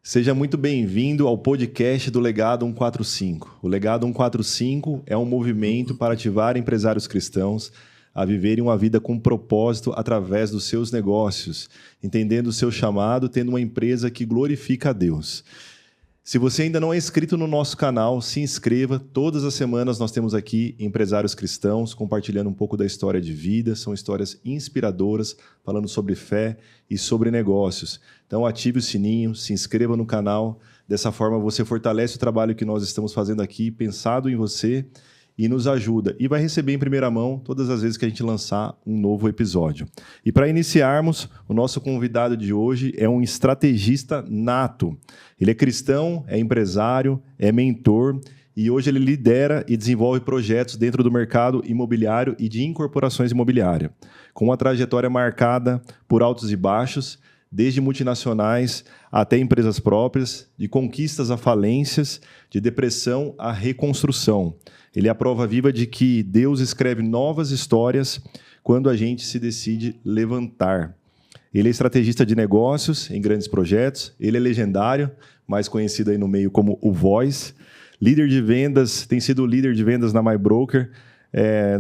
Seja muito bem-vindo ao podcast do Legado 145. O Legado 145 é um movimento para ativar empresários cristãos a viverem uma vida com propósito através dos seus negócios, entendendo o seu chamado, tendo uma empresa que glorifica a Deus. Se você ainda não é inscrito no nosso canal, se inscreva. Todas as semanas nós temos aqui empresários cristãos compartilhando um pouco da história de vida. São histórias inspiradoras, falando sobre fé e sobre negócios. Então ative o sininho, se inscreva no canal. Dessa forma você fortalece o trabalho que nós estamos fazendo aqui, pensado em você, e nos ajuda. E vai receber em primeira mão todas as vezes que a gente lançar um novo episódio. E para iniciarmos, o nosso convidado de hoje é um estrategista nato. Ele é cristão, é empresário, é mentor e hoje ele lidera e desenvolve projetos dentro do mercado imobiliário e de incorporações imobiliárias, com uma trajetória marcada por altos e baixos, desde multinacionais até empresas próprias, de conquistas a falências, de depressão à reconstrução. Ele é a prova viva de que Deus escreve novas histórias quando a gente se decide levantar. Ele é estrategista de negócios em grandes projetos, ele é legendário, mais conhecido aí no meio como o Voice, líder de vendas, tem sido líder de vendas na MyBroker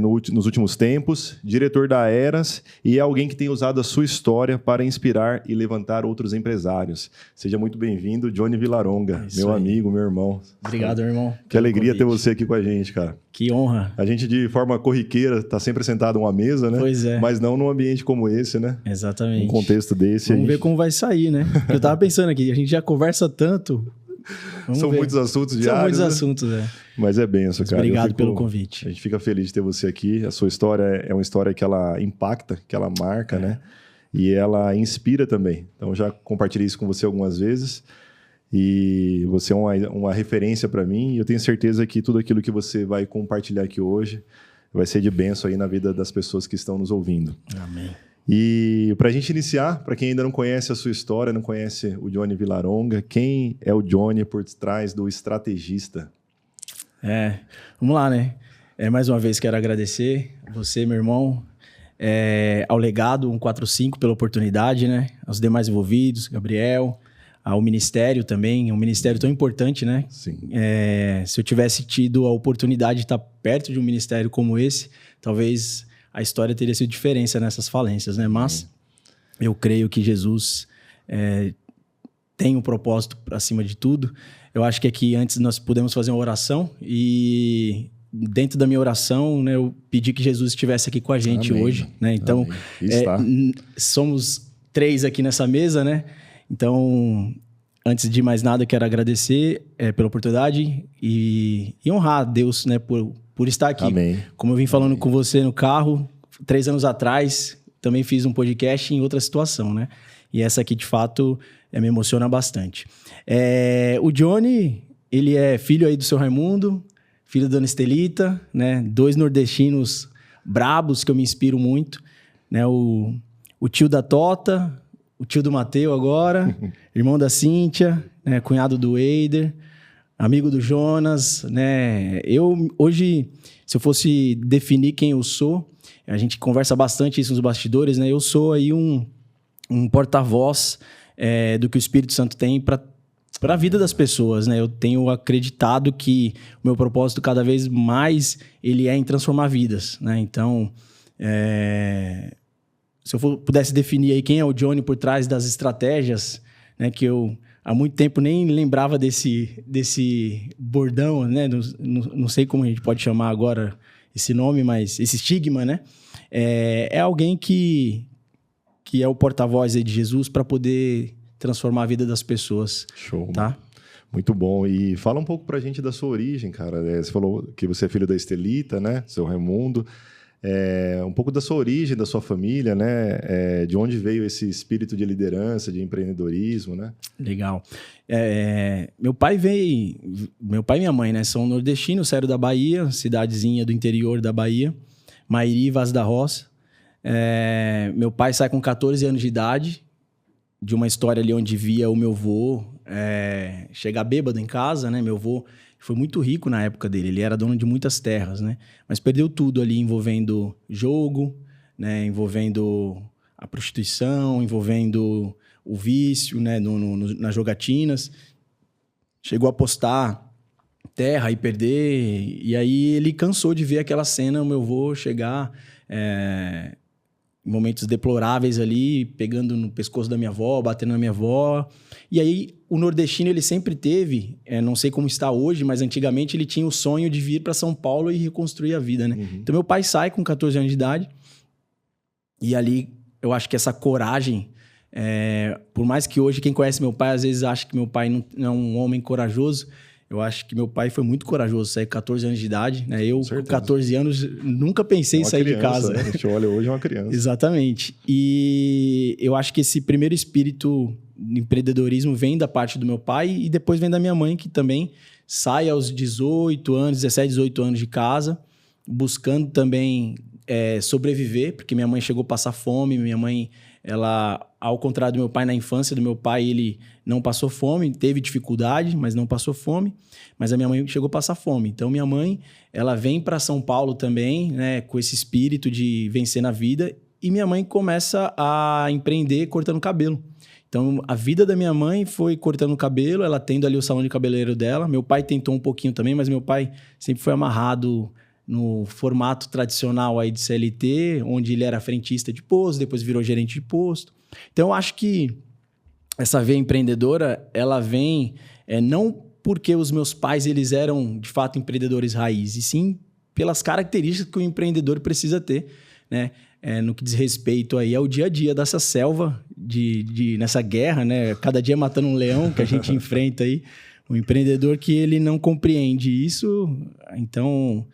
nos últimos tempos, diretor da Eras e é alguém que tem usado a sua história para inspirar e levantar outros empresários. Seja muito bem-vindo, Johnny Villaronga, meu amigo, meu irmão. Obrigado, irmão. Que alegria ter você aqui com a gente, cara. Que honra. A gente, de forma corriqueira, está sempre sentado em uma mesa, né? Pois é. Mas não num ambiente como esse, né? Exatamente. Um contexto desse. Vamos ver como vai sair, né? Eu tava pensando aqui, a gente já conversa tanto. São muitos assuntos diários. São muitos né? assuntos, Mas é benção, cara. Obrigado pelo convite. A gente fica feliz de ter você aqui. A sua história é uma história que ela impacta, que ela marca, né? E ela inspira também. Então, já compartilhei isso com você algumas vezes. E você é uma referência para mim. E eu tenho certeza que tudo aquilo que você vai compartilhar aqui hoje vai ser de bênção aí na vida das pessoas que estão nos ouvindo. Amém. E para a gente iniciar, para quem ainda não conhece a sua história, não conhece o Johnny Villaronga, quem é o Johnny por trás do estrategista? Vamos lá, né? Mais uma vez quero agradecer a você, meu irmão, ao Legado 145 pela oportunidade, né? Aos demais envolvidos, Gabriel, ao Ministério também, um ministério tão importante, né? Sim. Se eu tivesse tido a oportunidade de estar perto de um ministério como esse, talvez a história teria sido diferente nessas falências, né? Mas eu creio que Jesus tem um propósito acima de tudo. Eu acho que aqui antes nós pudemos fazer uma oração e dentro da minha oração, né, eu pedi que Jesus estivesse aqui com a gente hoje, né? Então, somos 3 aqui nessa mesa, né? Então, antes de mais nada, eu quero agradecer pela oportunidade e honrar a Deus, né, por estar aqui. Amém. Como eu vim falando com você no carro, 3 anos atrás, também fiz um podcast em outra situação, né? E essa aqui, de fato, me emociona bastante. O Johnny, ele é filho aí do seu Raimundo, filho da Dona Estelita, né? 2 nordestinos brabos que eu me inspiro muito, né? O tio da Tota, o tio do Mateu agora, irmão da Cíntia, né? Cunhado do Eider, amigo do Jonas, né? Eu, hoje, se eu fosse definir quem eu sou, a gente conversa bastante isso nos bastidores, né? Eu sou aí um porta-voz do que o Espírito Santo tem para a vida das pessoas, né? Eu tenho acreditado que o meu propósito cada vez mais ele é em transformar vidas, né? Então, se eu pudesse definir aí quem é o Johnny por trás das estratégias, né? Que eu há muito tempo nem lembrava desse bordão, né? Não sei como a gente pode chamar agora esse nome, mas esse estigma, né? É alguém que é o porta-voz aí de Jesus para poder transformar a vida das pessoas. Show. Tá? Muito bom. E fala um pouco pra gente da sua origem, cara. Você falou que você é filho da Estelita, né? Seu Raimundo. Um pouco da sua origem, da sua família, né? De onde veio esse espírito de liderança, de empreendedorismo, né? Legal. Meu pai e minha mãe, né? São nordestinos, saíram da Bahia, cidadezinha do interior da Bahia, Mairi, Vaz da Roça. Meu pai sai com 14 anos de idade, de uma história ali onde via o meu avô chegar bêbado em casa, né? Meu avô foi muito rico na época dele, ele era dono de muitas terras, né? Mas perdeu tudo ali envolvendo jogo, né? Envolvendo a prostituição, envolvendo o vício, né, nas jogatinas. Chegou a apostar terra e perder. E aí ele cansou de ver aquela cena, o meu avô chegar em momentos deploráveis ali, pegando no pescoço da minha avó, batendo na minha avó. E aí o nordestino ele sempre teve, não sei como está hoje, mas antigamente ele tinha o sonho de vir para São Paulo e reconstruir a vida, né? Uhum. Então meu pai sai com 14 anos de idade e ali eu acho que essa coragem... por mais que hoje quem conhece meu pai às vezes acha que meu pai não é um homem corajoso, eu acho que meu pai foi muito corajoso, sair com 14 anos de idade, né? Eu com 14 anos nunca pensei em sair de casa. Né? A gente olha hoje é uma criança. Exatamente. E eu acho que esse primeiro espírito de empreendedorismo vem da parte do meu pai e depois vem da minha mãe, que também sai aos 18 anos, 17, 18 anos de casa, buscando também sobreviver, porque minha mãe chegou a passar fome, minha mãe... Ela, ao contrário do meu pai na infância, do meu pai, ele não passou fome, teve dificuldade, mas não passou fome. Mas a minha mãe chegou a passar fome. Então, minha mãe, ela vem para São Paulo também, né, com esse espírito de vencer na vida. E minha mãe começa a empreender cortando cabelo. Então, a vida da minha mãe foi cortando cabelo, ela tendo ali o salão de cabeleireiro dela. Meu pai tentou um pouquinho também, mas meu pai sempre foi amarrado no formato tradicional aí de CLT, onde ele era frentista de posto, depois virou gerente de posto. Então, eu acho que essa veia empreendedora, ela vem não porque os meus pais eles eram, de fato, empreendedores raiz, e sim pelas características que o empreendedor precisa ter, né? No que diz respeito aí ao dia a dia dessa selva, nessa guerra, né? Cada dia matando um leão que a gente enfrenta aí. O empreendedor que ele não compreende isso, então...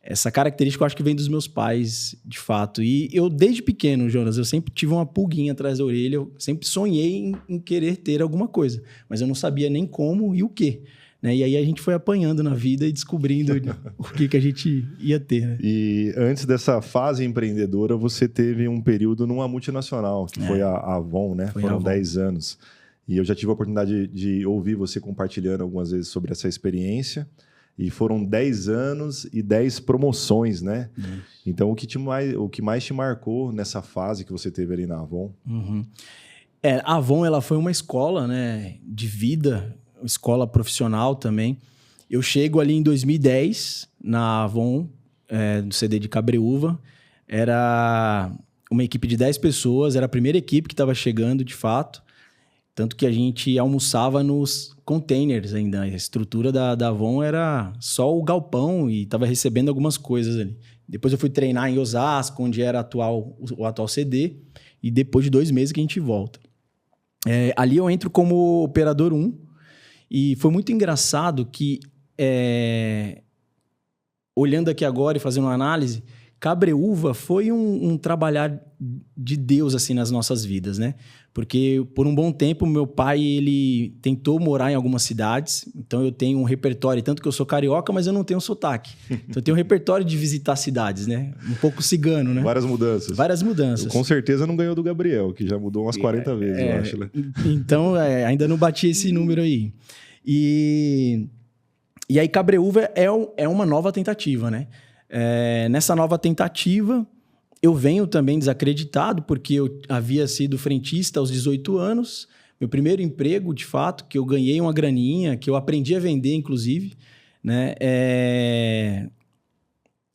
Essa característica eu acho que vem dos meus pais, de fato. E eu, desde pequeno, Jonas, eu sempre tive uma pulguinha atrás da orelha. Eu sempre sonhei em querer ter alguma coisa. Mas eu não sabia nem como e o quê. Né? E aí a gente foi apanhando na vida e descobrindo o que a gente ia ter. Né? E antes dessa fase empreendedora, você teve um período numa multinacional, que foi a Avon, né? Foram 10 anos. E eu já tive a oportunidade de ouvir você compartilhando algumas vezes sobre essa experiência. E foram 10 anos e 10 promoções, né? Então, o que mais te marcou nessa fase que você teve ali na Avon? Uhum. A Avon ela foi uma escola, né, de vida, uma escola profissional também. Eu chego ali em 2010, na Avon, do CD de Cabreúva. Era uma equipe de 10 pessoas, era a primeira equipe que estava chegando, de fato. Tanto que a gente almoçava nos containers ainda. A estrutura da Avon era só o galpão e estava recebendo algumas coisas ali. Depois eu fui treinar em Osasco, onde era o atual CD. E depois de 2 meses que a gente volta. Ali eu entro como operador 1. E foi muito engraçado que, olhando aqui agora e fazendo uma análise, Cabreúva foi um trabalhar de Deus assim nas nossas vidas, né? Porque por um bom tempo meu pai ele tentou morar em algumas cidades, então eu tenho um repertório, tanto que eu sou carioca, mas eu não tenho sotaque. Então eu tenho um repertório de visitar cidades, né? Um pouco cigano, né? Várias mudanças. Várias mudanças. Com certeza não ganhou do Gabriel, que já mudou umas 40 vezes, eu acho, né? Então ainda não bati esse número aí. E aí Cabreúva é uma nova tentativa, né? Nessa nova tentativa, eu venho também desacreditado, porque eu havia sido frentista aos 18 anos. Meu primeiro emprego, de fato, que eu ganhei uma graninha, que eu aprendi a vender, inclusive. Né?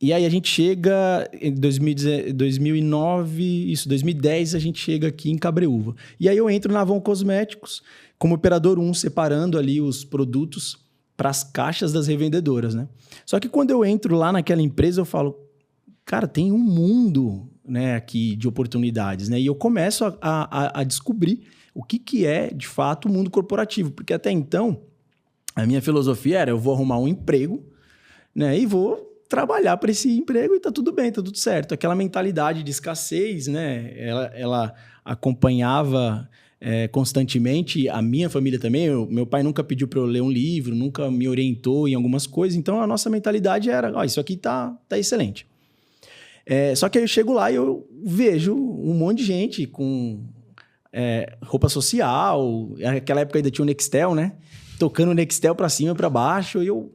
E aí a gente chega em 2009, 2010, a gente chega aqui em Cabreúva. E aí eu entro na Avon Cosméticos como operador 1, separando ali os produtos para as caixas das revendedoras, né? Só que quando eu entro lá naquela empresa, eu falo, cara, tem um mundo, né, aqui de oportunidades, né? E eu começo a descobrir o que é, de fato, o mundo corporativo. Porque até então, a minha filosofia era, eu vou arrumar um emprego, né? E vou trabalhar para esse emprego e tá tudo bem, tá tudo certo. Aquela mentalidade de escassez, né? Ela acompanhava... constantemente, a minha família também. Meu pai nunca pediu para eu ler um livro, nunca me orientou em algumas coisas, então a nossa mentalidade era, isso aqui tá excelente. Só que aí eu chego lá e eu vejo um monte de gente com roupa social, naquela época ainda tinha o Nextel, né? Tocando o Nextel para cima e para baixo, e eu,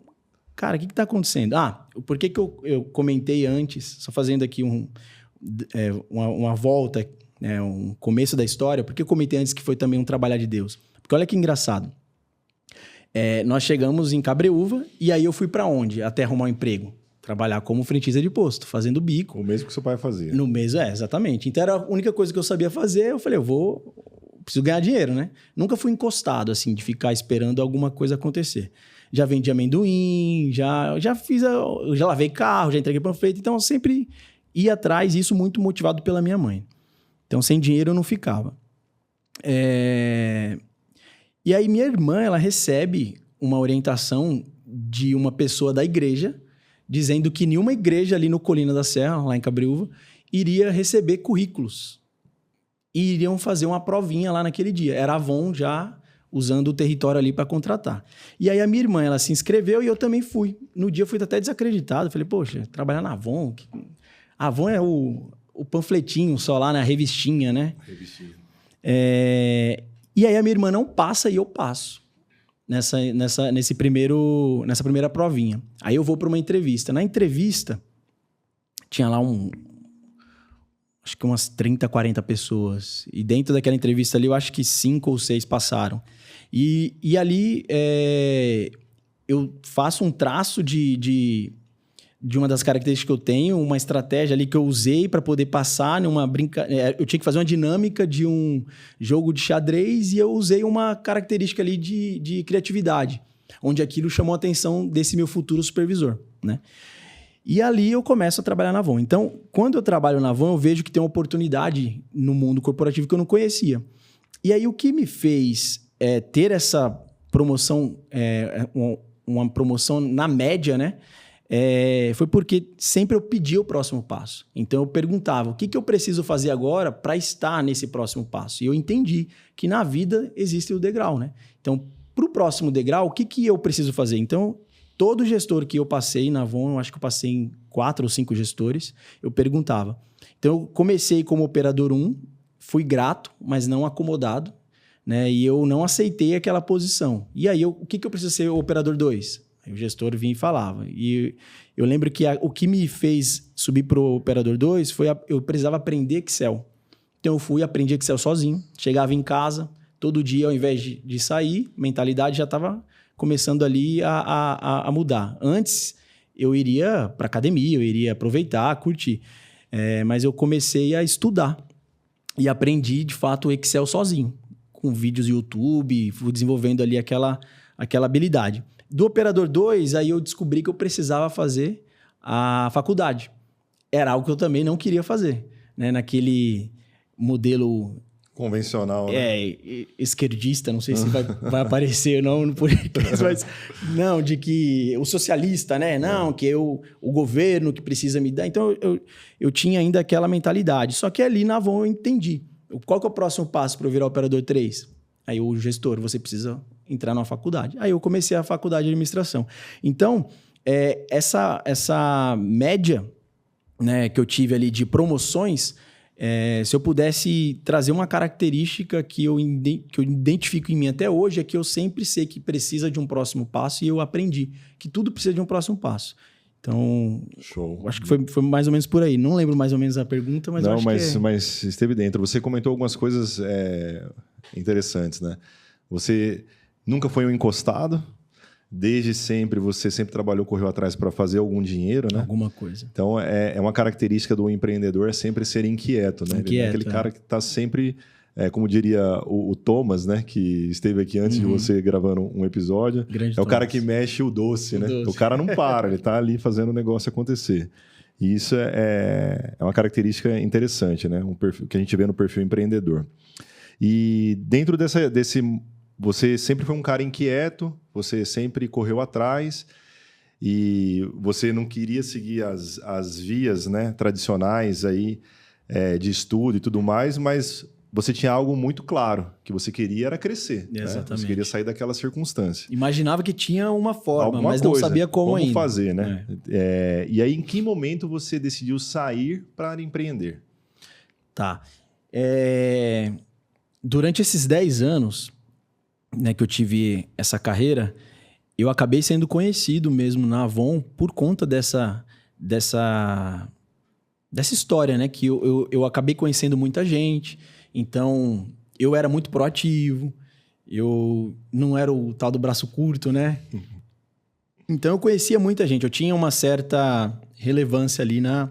cara, o que tá acontecendo? Por que eu comentei antes, só fazendo aqui uma volta, né, um começo da história. Por que eu comentei antes que foi também um trabalhar de Deus? Porque olha que engraçado. Nós chegamos em Cabreúva e aí eu fui para onde? Até arrumar um emprego. Trabalhar como frentista de posto, fazendo bico. O mesmo que seu pai fazia. No mesmo, exatamente. Então era a única coisa que eu sabia fazer. Eu falei, preciso ganhar dinheiro, né? Nunca fui encostado, assim, de ficar esperando alguma coisa acontecer. Já vendi amendoim, já lavei carro, já entreguei panfleto. Então eu sempre ia atrás, isso muito motivado pela minha mãe. Então sem dinheiro eu não ficava. E aí minha irmã, ela recebe uma orientação de uma pessoa da igreja, dizendo que nenhuma igreja ali no Colina da Serra, lá em Cabreúva, iria receber currículos. E iriam fazer uma provinha lá naquele dia. Era a Avon já usando o território ali para contratar. E aí a minha irmã, ela se inscreveu e eu também fui. No dia eu fui até desacreditado. Falei, poxa, trabalhar na Avon... A Avon é o panfletinho só lá, na revistinha, né? Revistinha. E aí a minha irmã não passa e eu passo nessa primeira provinha. Aí eu vou para uma entrevista. Na entrevista, tinha lá acho que umas 30, 40 pessoas. E dentro daquela entrevista ali, eu acho que 5 ou 6 passaram. E ali eu faço um traço de uma das características que eu tenho, uma estratégia ali que eu usei para poder passar numa brincadeira. Eu tinha que fazer uma dinâmica de um jogo de xadrez e eu usei uma característica ali de criatividade, onde aquilo chamou a atenção desse meu futuro supervisor, né? E ali eu começo a trabalhar na Avon. Então, quando eu trabalho na Avon, eu vejo que tem uma oportunidade no mundo corporativo que eu não conhecia. E aí o que me fez ter essa promoção, uma promoção na média, né? Foi porque sempre eu pedia o próximo passo. Então eu perguntava, o que eu preciso fazer agora para estar nesse próximo passo? E eu entendi que na vida existe o degrau, né? Então, para o próximo degrau, o que eu preciso fazer? Então, todo gestor que eu passei na Avon, eu acho que eu passei em 4 ou 5 gestores, eu perguntava. Então, eu comecei como operador 1, fui grato, mas não acomodado, né? E eu não aceitei aquela posição. E aí, o que eu preciso ser operador 2? Aí o gestor vinha e falava. E eu lembro que o que me fez subir para o operador 2 foi eu precisava aprender Excel. Então, eu fui, aprendi Excel sozinho. Chegava em casa, todo dia, ao invés de sair, mentalidade já estava começando ali a mudar. Antes, eu iria para academia, eu iria aproveitar, curtir. Mas eu comecei a estudar. E aprendi, de fato, o Excel sozinho. Com vídeos do YouTube, fui desenvolvendo ali aquela habilidade. Do operador 2, aí eu descobri que eu precisava fazer a faculdade. Era algo que eu também não queria fazer, né? Naquele modelo... convencional, né? Esquerdista, não sei se vai aparecer ou não, mas não, de que o socialista, né? Não, que o governo que precisa me dar. Então, eu tinha ainda aquela mentalidade. Só que ali na Avon eu entendi. Qual que é o próximo passo para eu virar operador 3? Aí o gestor, você precisa entrar na faculdade. Aí eu comecei a faculdade de administração. Então, essa média, né, que eu tive ali de promoções, se eu pudesse trazer uma característica que eu identifico em mim até hoje, é que eu sempre sei que precisa de um próximo passo e eu aprendi que tudo precisa de um próximo passo. Então, show. Acho que foi mais ou menos por aí. Não lembro mais ou menos a pergunta, mas eu acho que... Mas esteve dentro. Você comentou algumas coisas interessantes, né? Você nunca foi um encostado, desde sempre você sempre trabalhou, correu atrás para fazer algum dinheiro, né? Alguma coisa. Então, é uma característica do empreendedor é sempre ser inquieto, né? Ele é aquele cara que está sempre, como diria o Thomas, né? Que esteve aqui antes de você gravando um episódio. Grande o cara que mexe o doce, né? O cara não para, ele está ali fazendo o negócio acontecer. E isso é uma característica interessante, né? Um perfil que a gente vê no perfil empreendedor. E dentro desse... Você sempre foi um cara inquieto, você sempre correu atrás e você não queria seguir as vias, né, tradicionais aí, de estudo e tudo mais, mas você tinha algo muito claro, que você queria era crescer. Exatamente. Né? Você queria sair daquela circunstância. Imaginava que tinha uma forma, alguma mas coisa, não sabia como ainda. fazer, né? E aí, em que momento você decidiu sair para empreender? Tá. Durante esses 10 anos... né, que eu tive essa carreira, eu acabei sendo conhecido mesmo na Avon por conta dessa dessa história, né? Que eu acabei conhecendo muita gente, então eu era muito proativo, eu não era o tal do braço curto, né? Então eu conhecia muita gente, eu tinha uma certa relevância ali na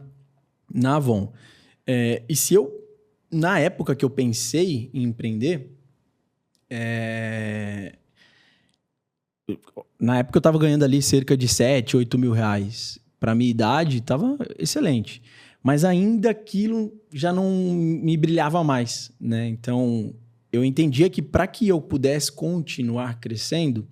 Avon. E se eu, na época que eu pensei em empreender, na época eu estava ganhando ali cerca de 7, 8 mil reais. Para minha idade, estava excelente. Mas ainda aquilo já não me brilhava mais, né? Então, eu entendia que para que eu pudesse continuar crescendo,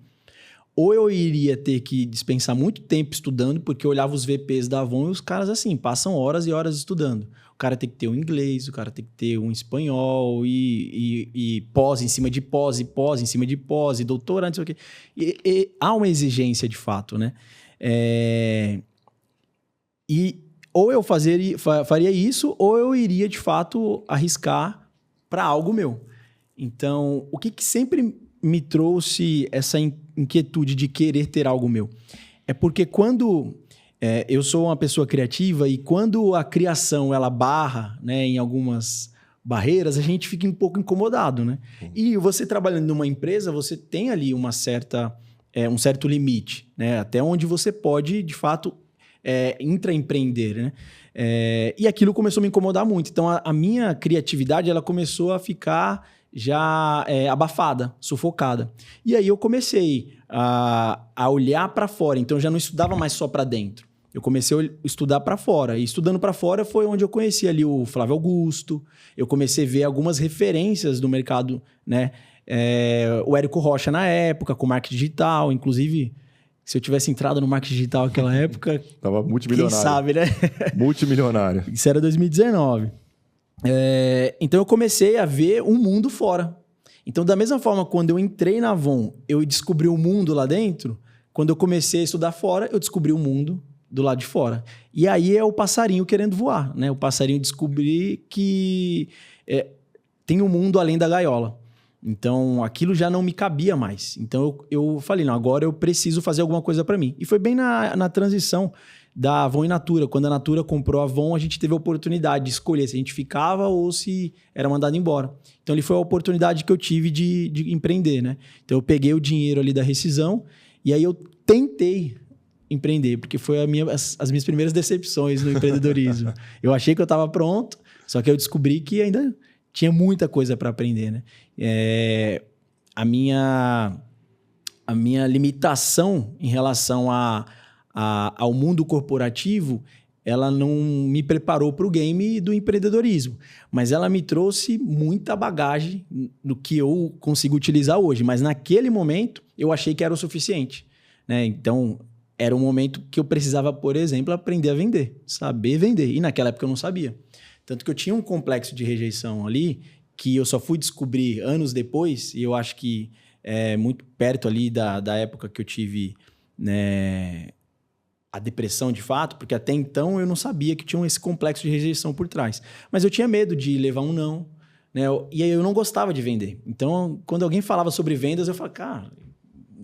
ou eu iria ter que dispensar muito tempo estudando, porque eu olhava os VPs da Avon e os caras, assim, passam horas e horas estudando. O cara tem que ter um inglês, o cara tem que ter um espanhol e pós em cima de pós, e pós em cima de pós, e doutorado, não sei o quê. E há uma exigência de fato, né? Ou eu faria isso, ou eu iria, de fato, arriscar para algo meu. Então, o que sempre me trouxe essa inquietude de querer ter algo meu? É porque quando eu sou uma pessoa criativa e quando a criação ela barra, né, em algumas barreiras, a gente fica um pouco incomodado, né? E você trabalhando numa empresa, você tem ali um certo limite, né? Até onde você pode, de fato, intraempreender, né? E aquilo começou a me incomodar muito. Então, a minha criatividade ela começou a ficar já abafada, sufocada. E aí eu comecei a olhar para fora. Então, eu já não estudava mais só para dentro. Eu comecei a estudar para fora. E estudando para fora foi onde eu conheci ali o Flávio Augusto. Eu comecei a ver algumas referências do mercado, né? O Érico Rocha na época, com marketing digital. Inclusive, se eu tivesse entrado no marketing digital naquela época... Tava multimilionário. Quem sabe, né? Multimilionário. Isso era 2019. Então, eu comecei a ver um mundo fora. Então, da mesma forma, quando eu entrei na Avon, eu descobri o mundo lá dentro. Quando eu comecei a estudar fora, eu descobri o mundo do lado de fora. E aí é o passarinho querendo voar, né? O passarinho descobrir que tem um mundo além da gaiola. Então, aquilo já não me cabia mais. Então, eu falei, não, agora eu preciso fazer alguma coisa para mim. E foi bem na transição da Avon e Natura. Quando a Natura comprou a Avon, a gente teve a oportunidade de escolher se a gente ficava ou se era mandado embora. Então, ali foi a oportunidade que eu tive de empreender, né? Então, eu peguei o dinheiro ali da rescisão e aí eu tentei empreender, porque foi as minhas primeiras decepções no empreendedorismo. Eu achei que eu estava pronto, só que eu descobri que ainda tinha muita coisa para aprender, né? A minha limitação em relação ao mundo corporativo, ela não me preparou para o game do empreendedorismo, mas ela me trouxe muita bagagem do que eu consigo utilizar hoje. Mas naquele momento, eu achei que era o suficiente, né? Então, era um momento que eu precisava, por exemplo, aprender a vender, saber vender. E naquela época eu não sabia. Tanto que eu tinha um complexo de rejeição ali, que eu só fui descobrir anos depois, e eu acho que muito perto ali da época que eu tive, né, a depressão de fato, porque até então eu não sabia que tinha esse complexo de rejeição por trás. Mas eu tinha medo de levar um não, né? E aí eu não gostava de vender. Então, quando alguém falava sobre vendas, eu falava, cara,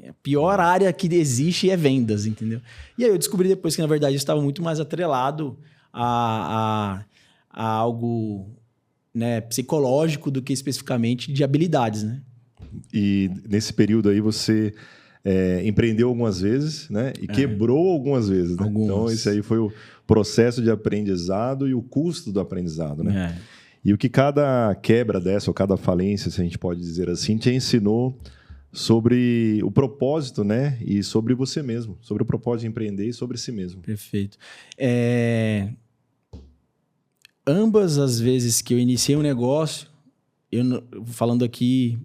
a pior área que existe é vendas, entendeu? E aí eu descobri depois que, na verdade, eu estava muito mais atrelado a algo, né, psicológico do que especificamente de habilidades, né? E nesse período aí você empreendeu algumas vezes, né? E quebrou algumas vezes, né? Então esse aí foi o processo de aprendizado e o custo do aprendizado, né? E o que cada quebra dessa ou cada falência, se a gente pode dizer assim, te ensinou sobre o propósito, né? E sobre você mesmo, sobre o propósito de empreender e sobre si mesmo. Perfeito. Ambas as vezes que eu iniciei um negócio, falando aqui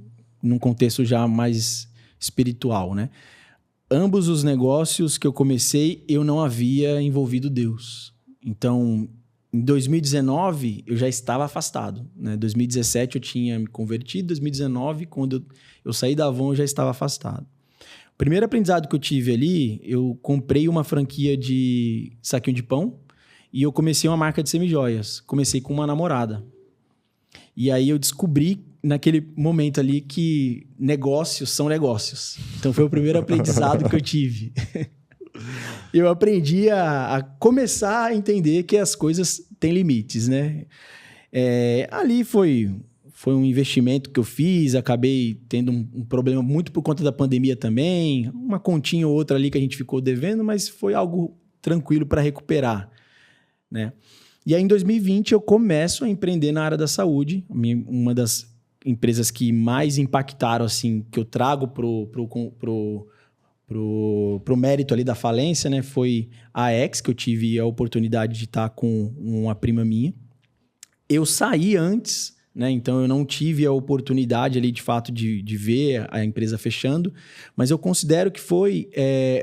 num contexto já mais espiritual, né? Ambos os negócios que eu comecei, eu não havia envolvido Deus. Então, em 2019, eu já estava afastado, né? 2017 eu tinha me convertido, 2019, quando eu saí da Avon, eu já estava afastado. O primeiro aprendizado que eu tive ali, eu comprei uma franquia de saquinho de pão, e eu comecei uma marca de semijoias. Comecei com uma namorada. E aí eu descobri, naquele momento ali, que negócios são negócios. Então foi o primeiro aprendizado que eu tive. Eu aprendi a começar a entender que as coisas tem limites, né? Ali foi um investimento que eu fiz, acabei tendo um problema muito por conta da pandemia também, uma continha ou outra ali que a gente ficou devendo, mas foi algo tranquilo para recuperar, né? E aí, em 2020, eu começo a empreender na área da saúde. Uma das empresas que mais impactaram, assim, que eu trago pro mérito ali da falência, né? Foi a X, que eu tive a oportunidade de estar com uma prima minha. Eu saí antes, né? Então eu não tive a oportunidade ali, de fato, de ver a empresa fechando, mas eu considero que foi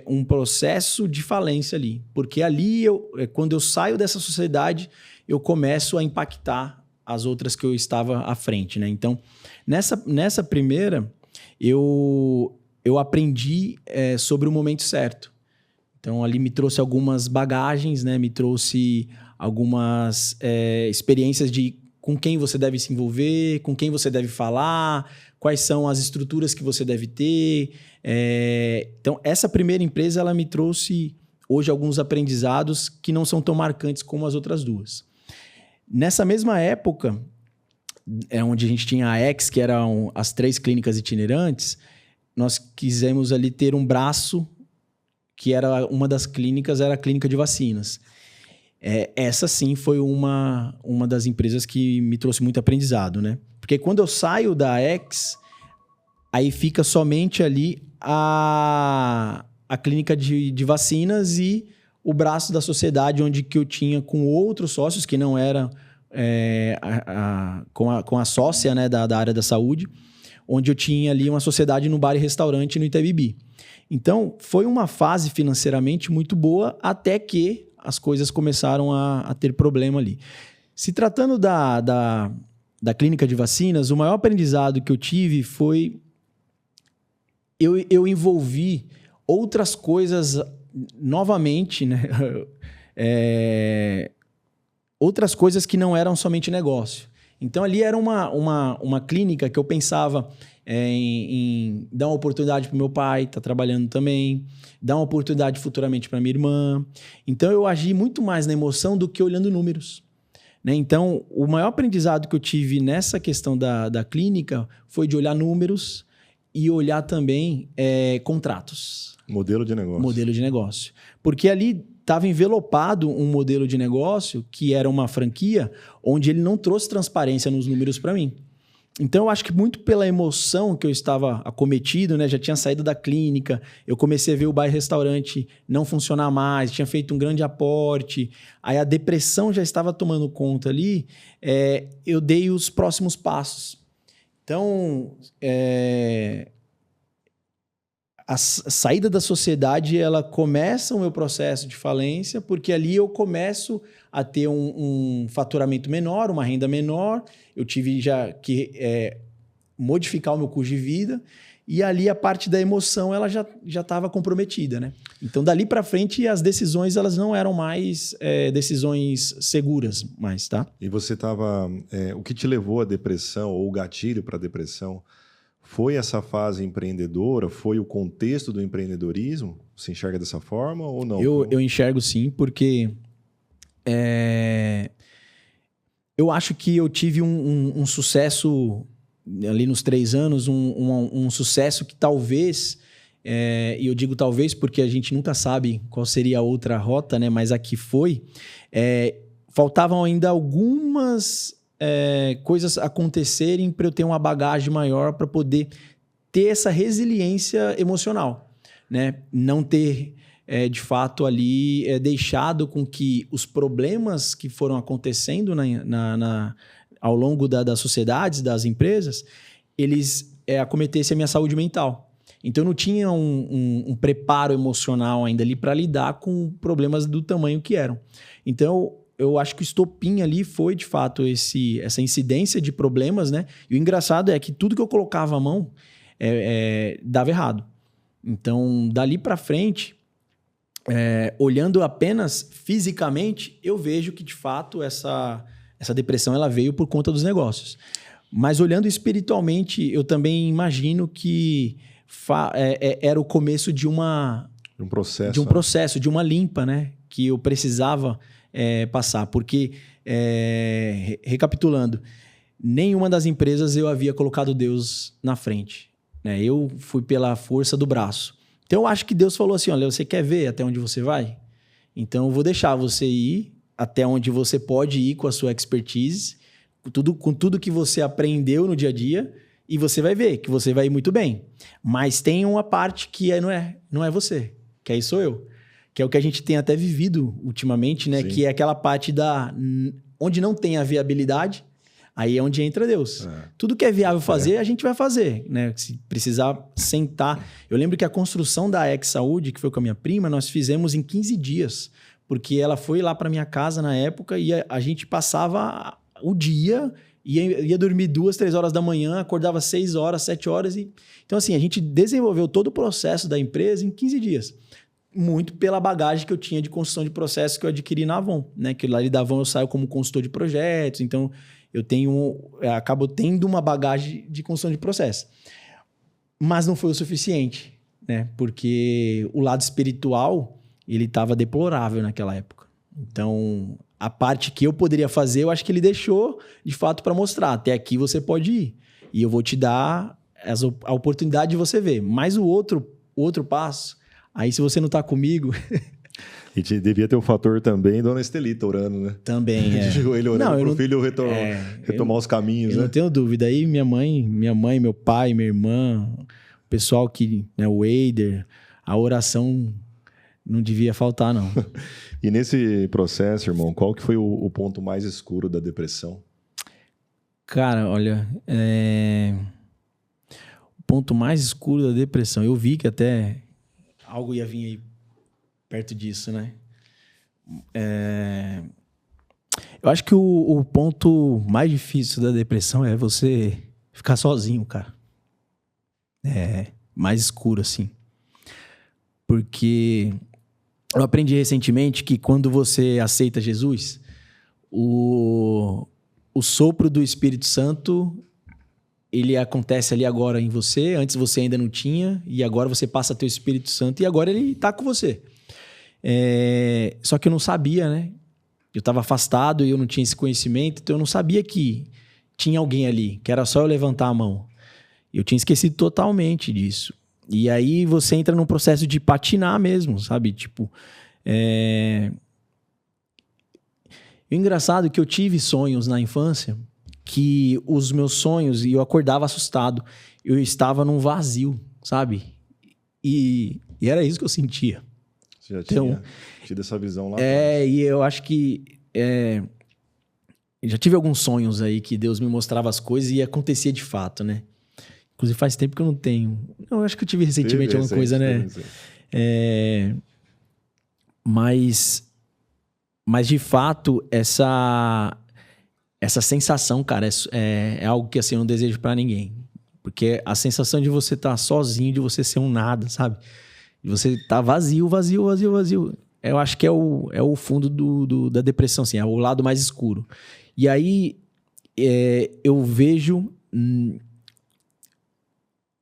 um processo de falência ali, porque ali, quando eu saio dessa sociedade, eu começo a impactar as outras que eu estava à frente, né? Então, nessa primeira, eu aprendi sobre o momento certo. Então, ali me trouxe algumas bagagens, né? Me trouxe algumas experiências de com quem você deve se envolver, com quem você deve falar, quais são as estruturas que você deve ter. Então, essa primeira empresa, ela me trouxe hoje alguns aprendizados que não são tão marcantes como as outras duas. Nessa mesma época, onde a gente tinha a X, que eram as 3 clínicas itinerantes, nós quisemos ali ter um braço, que era uma das clínicas, era a clínica de vacinas. Essa sim foi uma das empresas que me trouxe muito aprendizado, né? Porque quando eu saio da X, aí fica somente ali a clínica de vacinas e o braço da sociedade, onde que eu tinha com outros sócios, que não eram com a sócia, né, da área da saúde, onde eu tinha ali uma sociedade no bar e restaurante no Itabibi. Então, foi uma fase financeiramente muito boa, até que as coisas começaram a ter problema ali. Se tratando da clínica de vacinas, o maior aprendizado que eu tive foi... Eu envolvi outras coisas novamente, né? Outras coisas que não eram somente negócio. Então, ali era uma clínica que eu pensava em dar uma oportunidade para o meu pai, tá trabalhando também, dar uma oportunidade futuramente para minha irmã. Então, eu agi muito mais na emoção do que olhando números, né? Então, o maior aprendizado que eu tive nessa questão da clínica foi de olhar números e olhar também contratos. Modelo de negócio. Modelo de negócio. Porque ali estava envelopado um modelo de negócio que era uma franquia onde ele não trouxe transparência nos números para mim. Então, eu acho que muito pela emoção que eu estava acometido, né? Já tinha saído da clínica, eu comecei a ver o bar e restaurante não funcionar mais, tinha feito um grande aporte, aí a depressão já estava tomando conta ali, eu dei os próximos passos. Então, a saída da sociedade, ela começa o meu processo de falência, porque ali eu começo a ter um faturamento menor, uma renda menor, eu tive já que modificar o meu custo de vida, e ali a parte da emoção ela já estava comprometida, né? Então, dali para frente, as decisões elas não eram mais decisões seguras mais, tá? E você estava... o que te levou à depressão, ou o gatilho para a depressão, foi essa fase empreendedora? Foi o contexto do empreendedorismo? Você enxerga dessa forma ou não? Eu enxergo sim, porque eu acho que eu tive um sucesso ali nos 3 anos, um sucesso que talvez, e eu digo talvez porque a gente nunca sabe qual seria a outra rota, né? Mas aqui foi, faltavam ainda algumas coisas acontecerem para eu ter uma bagagem maior para poder ter essa resiliência emocional, né? Não ter, de fato, ali deixado com que os problemas que foram acontecendo ao longo das sociedades, das empresas, eles acometessem a minha saúde mental. Então, eu não tinha um preparo emocional ainda ali para lidar com problemas do tamanho que eram. Então, eu acho que o estopim ali foi, de fato, essa incidência de problemas, né? E o engraçado é que tudo que eu colocava à mão dava errado. Então, dali para frente, olhando apenas fisicamente, eu vejo que, de fato, essa depressão ela veio por conta dos negócios. Mas, olhando espiritualmente, eu também imagino que era o começo de um processo, de uma limpa, né? Que eu precisava passar. Porque, recapitulando, nenhuma das empresas eu havia colocado Deus na frente, né? Eu fui pela força do braço. Então, eu acho que Deus falou assim, olha, você quer ver até onde você vai? Então, eu vou deixar você ir até onde você pode ir com a sua expertise, com tudo que você aprendeu no dia a dia, e você vai ver que você vai ir muito bem. Mas tem uma parte que não é você, que aí sou eu. Que é o que a gente tem até vivido ultimamente, né? Sim. Que é aquela parte onde não tem a viabilidade, aí é onde entra Deus. Tudo que é viável fazer, a gente vai fazer, né? Se precisar sentar. Eu lembro que a construção da Ex Saúde, que foi com a minha prima, nós fizemos em 15 dias. Porque ela foi lá para minha casa na época e a gente passava o dia, ia dormir 2, 3 horas da manhã, acordava 6 horas, 7 horas. Então, assim, a gente desenvolveu todo o processo da empresa em 15 dias. Muito pela bagagem que eu tinha de construção de processos que eu adquiri na Avon, né? Que lá da Avon eu saio como consultor de projetos, então eu acabo tendo uma bagagem de construção de processos. Mas não foi o suficiente, né? Porque o lado espiritual, ele estava deplorável naquela época. Então, a parte que eu poderia fazer, eu acho que ele deixou, de fato, para mostrar. Até aqui você pode ir. E eu vou te dar a oportunidade de você ver. Mas o outro passo, aí se você não está comigo... E devia ter o fator também Dona Estelita orando, né? Também, Ele orando para o filho retomar os caminhos, eu né? Não tenho dúvida. Aí minha mãe, meu pai, minha irmã, o pessoal que... Né, o Eider, a oração não devia faltar, não. E nesse processo, irmão, qual que foi o ponto mais escuro da depressão? Cara, olha... O ponto mais escuro da depressão, eu vi que até algo ia vir aí perto disso, né? Eu acho que o ponto mais difícil da depressão é você ficar sozinho, cara. Mais escuro, assim. Porque eu aprendi recentemente que quando você aceita Jesus, o sopro do Espírito Santo, ele acontece ali agora em você. Antes você ainda não tinha, e agora você passa a ter o Espírito Santo, e agora ele tá com você. Só que eu não sabia, né? Eu estava afastado e eu não tinha esse conhecimento, então eu não sabia que tinha alguém ali, que era só eu levantar a mão. Eu tinha esquecido totalmente disso. E aí você entra num processo de patinar mesmo, sabe? Tipo, o engraçado é que eu tive sonhos na infância, que os meus sonhos, e eu acordava assustado, eu estava num vazio, sabe? E era isso que eu sentia. Você já tinha tido essa visão lá atrás. E eu acho que... já tive alguns sonhos aí que Deus me mostrava as coisas e acontecia de fato, né? Inclusive faz tempo que eu não tenho. Eu acho que eu tive recentemente alguma coisa, né? Mas de fato, essa sensação, cara, é algo que assim, eu não desejo pra ninguém. Porque a sensação de você estar sozinho, de você ser um nada, sabe? De você estar vazio. Eu acho que é o fundo da depressão, assim, é o lado mais escuro. E aí, eu vejo...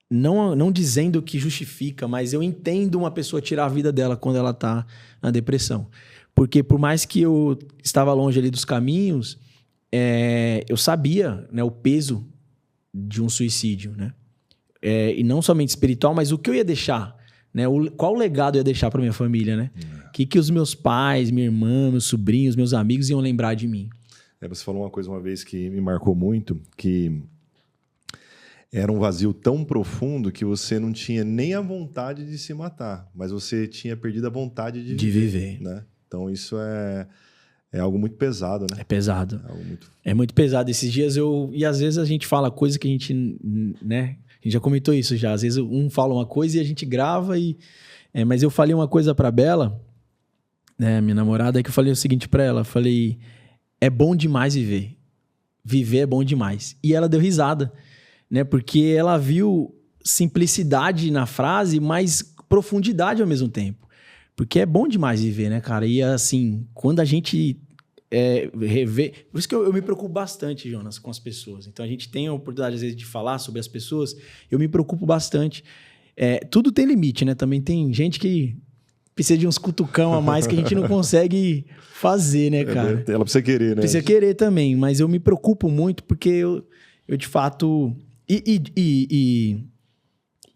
Não dizendo que justifica, mas eu entendo uma pessoa tirar a vida dela quando ela está na depressão. Porque por mais que eu estava longe ali dos caminhos, eu sabia, né, o peso de um suicídio, né? E não somente espiritual, mas o que eu ia deixar, né? Qual legado eu ia deixar para minha família, né? Que os meus pais, minha irmã, meus sobrinhos, meus amigos iam lembrar de mim. Você falou uma coisa uma vez que me marcou muito, que era um vazio tão profundo que você não tinha nem a vontade de se matar, mas você tinha perdido a vontade de viver. Né? Então isso é algo muito pesado, né? É pesado. É muito pesado. Esses dias e às vezes a gente fala coisa que a gente, né? A gente já comentou isso já. Às vezes um fala uma coisa e a gente grava mas eu falei uma coisa pra Bela, né, minha namorada, que eu falei o seguinte pra ela, falei, é bom demais viver. Viver é bom demais. E ela deu risada, né? Porque ela viu simplicidade na frase, mas profundidade ao mesmo tempo. Porque é bom demais viver, né, cara? E assim, quando a gente rever... Por isso que eu me preocupo bastante, Jonas, com as pessoas. Então a gente tem a oportunidade, às vezes, de falar sobre as pessoas. Eu me preocupo bastante. Tudo tem limite, né? Também tem gente que precisa de uns cutucão a mais que a gente não consegue fazer, né, cara? Ela precisa querer, né? Precisa querer também, mas eu me preocupo muito porque eu de fato...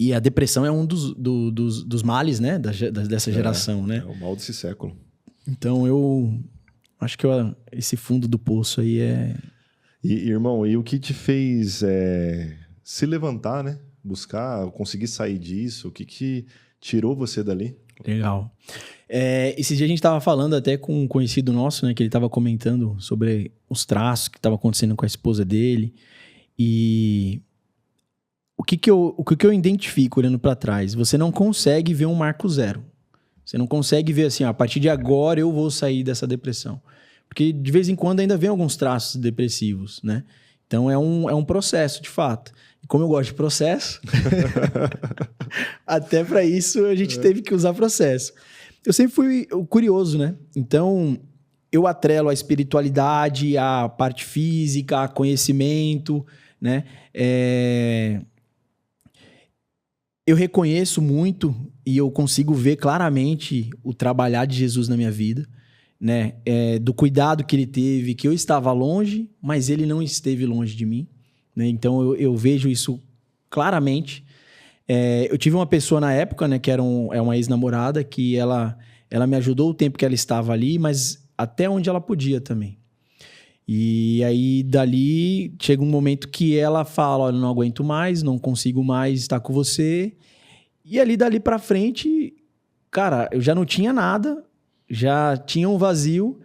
E a depressão é um dos males, né, dessa geração, né? É o mal desse século. Então, eu acho que esse fundo do poço aí é... Irmão, e o que te fez se levantar, né? Buscar, conseguir sair disso? O que tirou você dali? Legal. Esse dia a gente estava falando até com um conhecido nosso, né? Que ele estava comentando sobre os traços que estavam acontecendo com a esposa dele. E o que eu identifico olhando para trás? Você não consegue ver um marco zero. Você não consegue ver assim, a partir de agora eu vou sair dessa depressão. Porque de vez em quando ainda vem alguns traços depressivos, né? Então é um processo, de fato. E como eu gosto de processo, até para isso a gente teve que usar processo. Eu sempre fui curioso, né? Então eu atrelo a espiritualidade, a parte física, a conhecimento, né? Eu reconheço muito e eu consigo ver claramente o trabalhar de Jesus na minha vida, né? Do cuidado que ele teve, que eu estava longe, mas ele não esteve longe de mim, né? Então eu vejo isso claramente. Eu tive uma pessoa na época, né, que era uma ex-namorada, que ela me ajudou o tempo que ela estava ali, mas até onde ela podia também. E aí, dali, chega um momento que ela fala, olha, não aguento mais, não consigo mais estar com você. E ali, dali pra frente, cara, eu já não tinha nada, já tinha um vazio.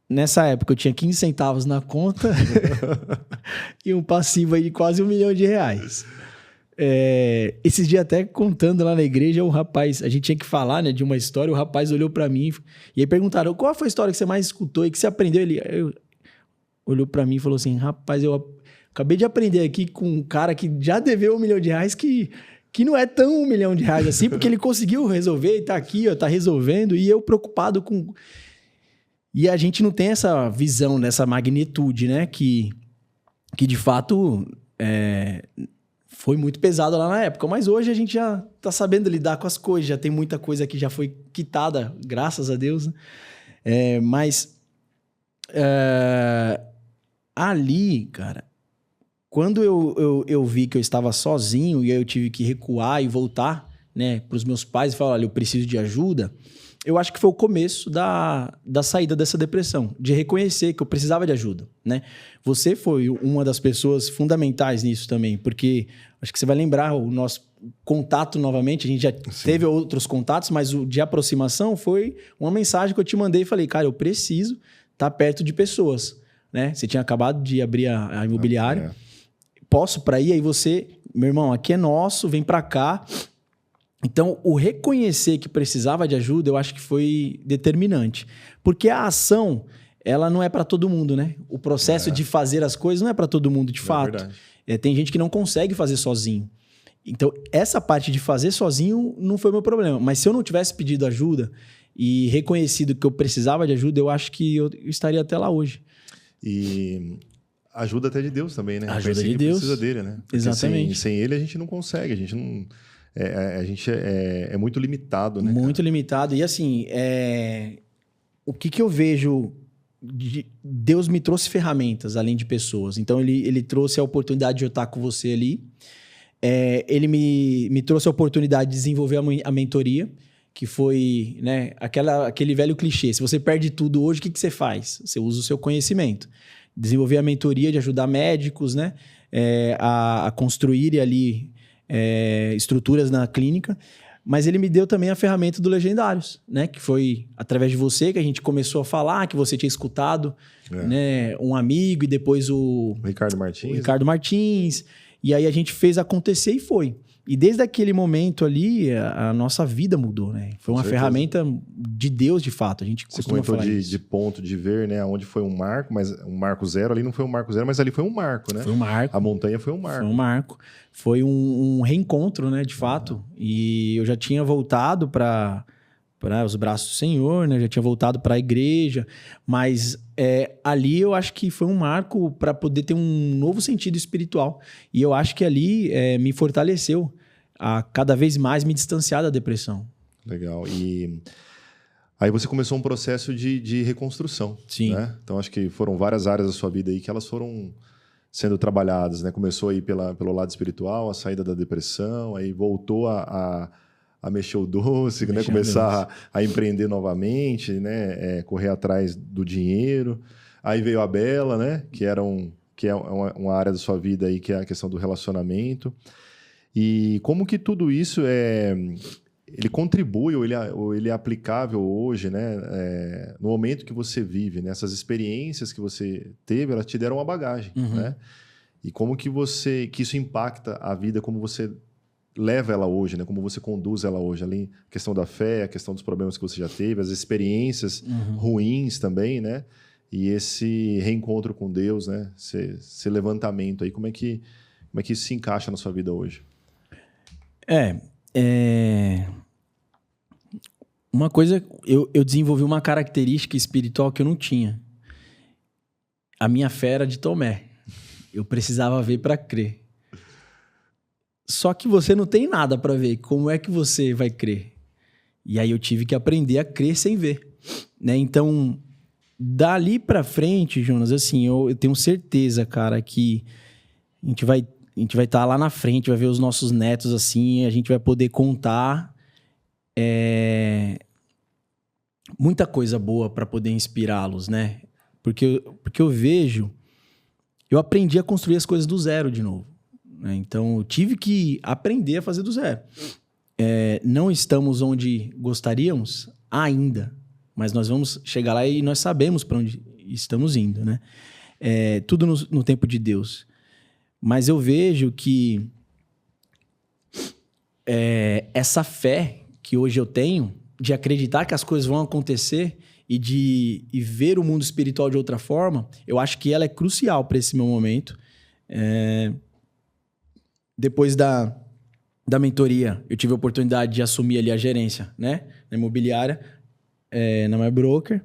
Nessa época, eu tinha 15 centavos na conta e um passivo aí de quase R$1 milhão. Esses dias até contando lá na igreja, o rapaz, a gente tinha que falar, né, de uma história, o rapaz olhou pra mim e aí perguntaram, qual foi a história que você mais escutou e que você aprendeu? Ele olhou pra mim e falou assim, rapaz, eu acabei de aprender aqui com um cara que já deveu R$1 milhão, que não é tão R$1 milhão assim, porque ele conseguiu resolver e tá aqui, ó, tá resolvendo, e eu preocupado com... E a gente não tem essa visão, dessa magnitude, né, que de fato... foi muito pesado lá na época, mas hoje a gente já tá sabendo lidar com as coisas, já tem muita coisa que já foi quitada, graças a Deus, né? Ali, cara, quando eu vi que eu estava sozinho e aí eu tive que recuar e voltar, né, pros meus pais e falar, olha, eu preciso de ajuda, eu acho que foi o começo da saída dessa depressão, de reconhecer que eu precisava de ajuda, né? Você foi uma das pessoas fundamentais nisso também, porque acho que você vai lembrar o nosso contato novamente, a gente já teve outros contatos, mas o de aproximação foi uma mensagem que eu te mandei e falei, cara, eu preciso estar perto de pessoas, né? Você tinha acabado de abrir a imobiliária, posso para ir? Aí você, meu irmão, aqui é nosso, vem para cá. Então, o reconhecer que precisava de ajuda, eu acho que foi determinante. Porque a ação, ela não é para todo mundo, né? O processo de fazer as coisas não é para todo mundo, de fato. Tem gente que não consegue fazer sozinho. Então, essa parte de fazer sozinho não foi meu problema. Mas se eu não tivesse pedido ajuda e reconhecido que eu precisava de ajuda, eu acho que eu estaria até lá hoje. E ajuda até de Deus também, né? Ajuda de Deus. Precisa dele, né? Porque exatamente. Sem ele a gente não consegue, a gente não... a gente é muito limitado, né? Muito limitado. E assim, o que eu vejo... Deus me trouxe ferramentas, além de pessoas. Então, ele trouxe a oportunidade de eu estar com você ali. Ele me trouxe a oportunidade de desenvolver a mentoria, que foi, né, aquele velho clichê. Se você perde tudo hoje, o que você faz? Você usa o seu conhecimento. Desenvolver a mentoria de ajudar médicos, né, a construir ali estruturas na clínica. Mas ele me deu também a ferramenta do Legendários, né? Que foi através de você que a gente começou a falar, que você tinha escutado, né? Um amigo e depois o Ricardo Martins. E aí a gente fez acontecer e foi. E desde aquele momento ali, a nossa vida mudou, né? Foi uma ferramenta de Deus, de fato. A gente costuma falar isso. De ponto de ver, né? Onde foi um marco, mas um marco zero. Ali não foi um marco zero, mas ali foi um marco, né? Foi um marco. A montanha foi um marco. Foi um marco. Foi um reencontro, né? De fato. E eu já tinha voltado para os braços do Senhor, né? Eu já tinha voltado para a igreja. Mas ali eu acho que foi um marco para poder ter um novo sentido espiritual. E eu acho que ali me fortaleceu a cada vez mais me distanciar da depressão. Legal. E aí você começou um processo de reconstrução. Sim. Né? Então, acho que foram várias áreas da sua vida aí que elas foram sendo trabalhadas, né? Começou aí pelo lado espiritual, a saída da depressão, aí voltou a mexer o doce, né? Começar a empreender novamente, né? Correr atrás do dinheiro. Aí veio a Bela, né? Que é uma área da sua vida aí, que é a questão do relacionamento. E como que tudo isso ele contribui ou ele é aplicável hoje, né? No momento que você vive, né? Essas experiências que você teve, elas te deram uma bagagem, né? E como que isso impacta a vida, como você leva ela hoje, né? Como você conduz ela hoje, além a questão da fé, a questão dos problemas que você já teve, as experiências ruins também, né? E esse reencontro com Deus, né? Esse levantamento aí, como é que isso se encaixa na sua vida hoje? Uma coisa, eu desenvolvi uma característica espiritual que eu não tinha. A minha fé era de Tomé. Eu precisava ver para crer. Só que você não tem nada para ver. Como é que você vai crer? E aí eu tive que aprender a crer sem ver, né? Então, dali para frente, Jonas, assim, eu tenho certeza, cara, que a gente vai estar lá na frente, vai ver os nossos netos assim, a gente vai poder contar muita coisa boa para poder inspirá-los, né? Porque eu vejo, eu aprendi a construir as coisas do zero de novo, né? Então, eu tive que aprender a fazer do zero. Não estamos onde gostaríamos ainda, mas nós vamos chegar lá e nós sabemos para onde estamos indo, né? Tudo no tempo de Deus. Mas eu vejo que essa fé que hoje eu tenho, de acreditar que as coisas vão acontecer e ver o mundo espiritual de outra forma, eu acho que ela é crucial para esse meu momento. Depois da mentoria, eu tive a oportunidade de assumir ali a gerência, né? Na imobiliária, na My Broker.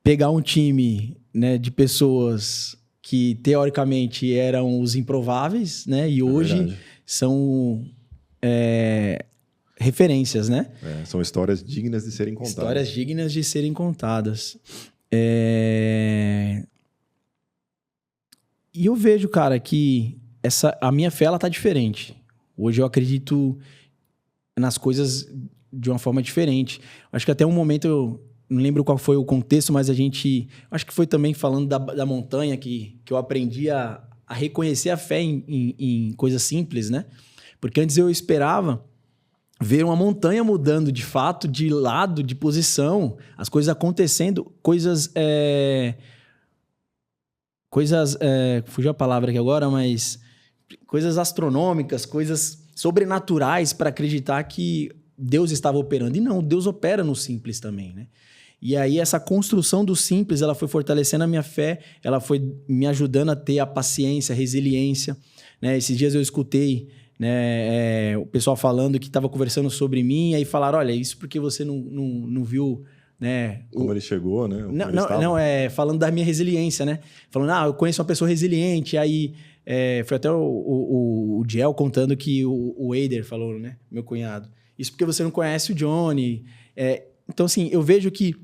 Pegar um time, né, de pessoas que, teoricamente, eram os improváveis, né? E hoje são referências, né? São histórias dignas de serem contadas. Histórias dignas de serem contadas. E eu vejo, cara, que a minha fé, ela tá diferente. Hoje eu acredito nas coisas de uma forma diferente. Acho que até um momento, eu não lembro qual foi o contexto, mas acho que foi também falando da montanha que eu aprendi a reconhecer a fé em coisas simples, né? Porque antes eu esperava ver uma montanha mudando de fato, de lado, de posição, as coisas acontecendo, coisas... fugiu a palavra aqui agora, mas coisas astronômicas, coisas sobrenaturais para acreditar que Deus estava operando. E não, Deus opera no simples também, né? E aí essa construção do simples, ela foi fortalecendo a minha fé, ela foi me ajudando a ter a paciência, a resiliência, né? Esses dias eu escutei, né, o pessoal falando que estava conversando sobre mim, aí falaram, olha, isso porque você não viu... né? Como ele chegou, né? Falando da minha resiliência, né? Falando, eu conheço uma pessoa resiliente, aí foi até o Diel contando que o Eider falou, né? Meu cunhado. Isso porque você não conhece o Johnny. Então, assim, eu vejo que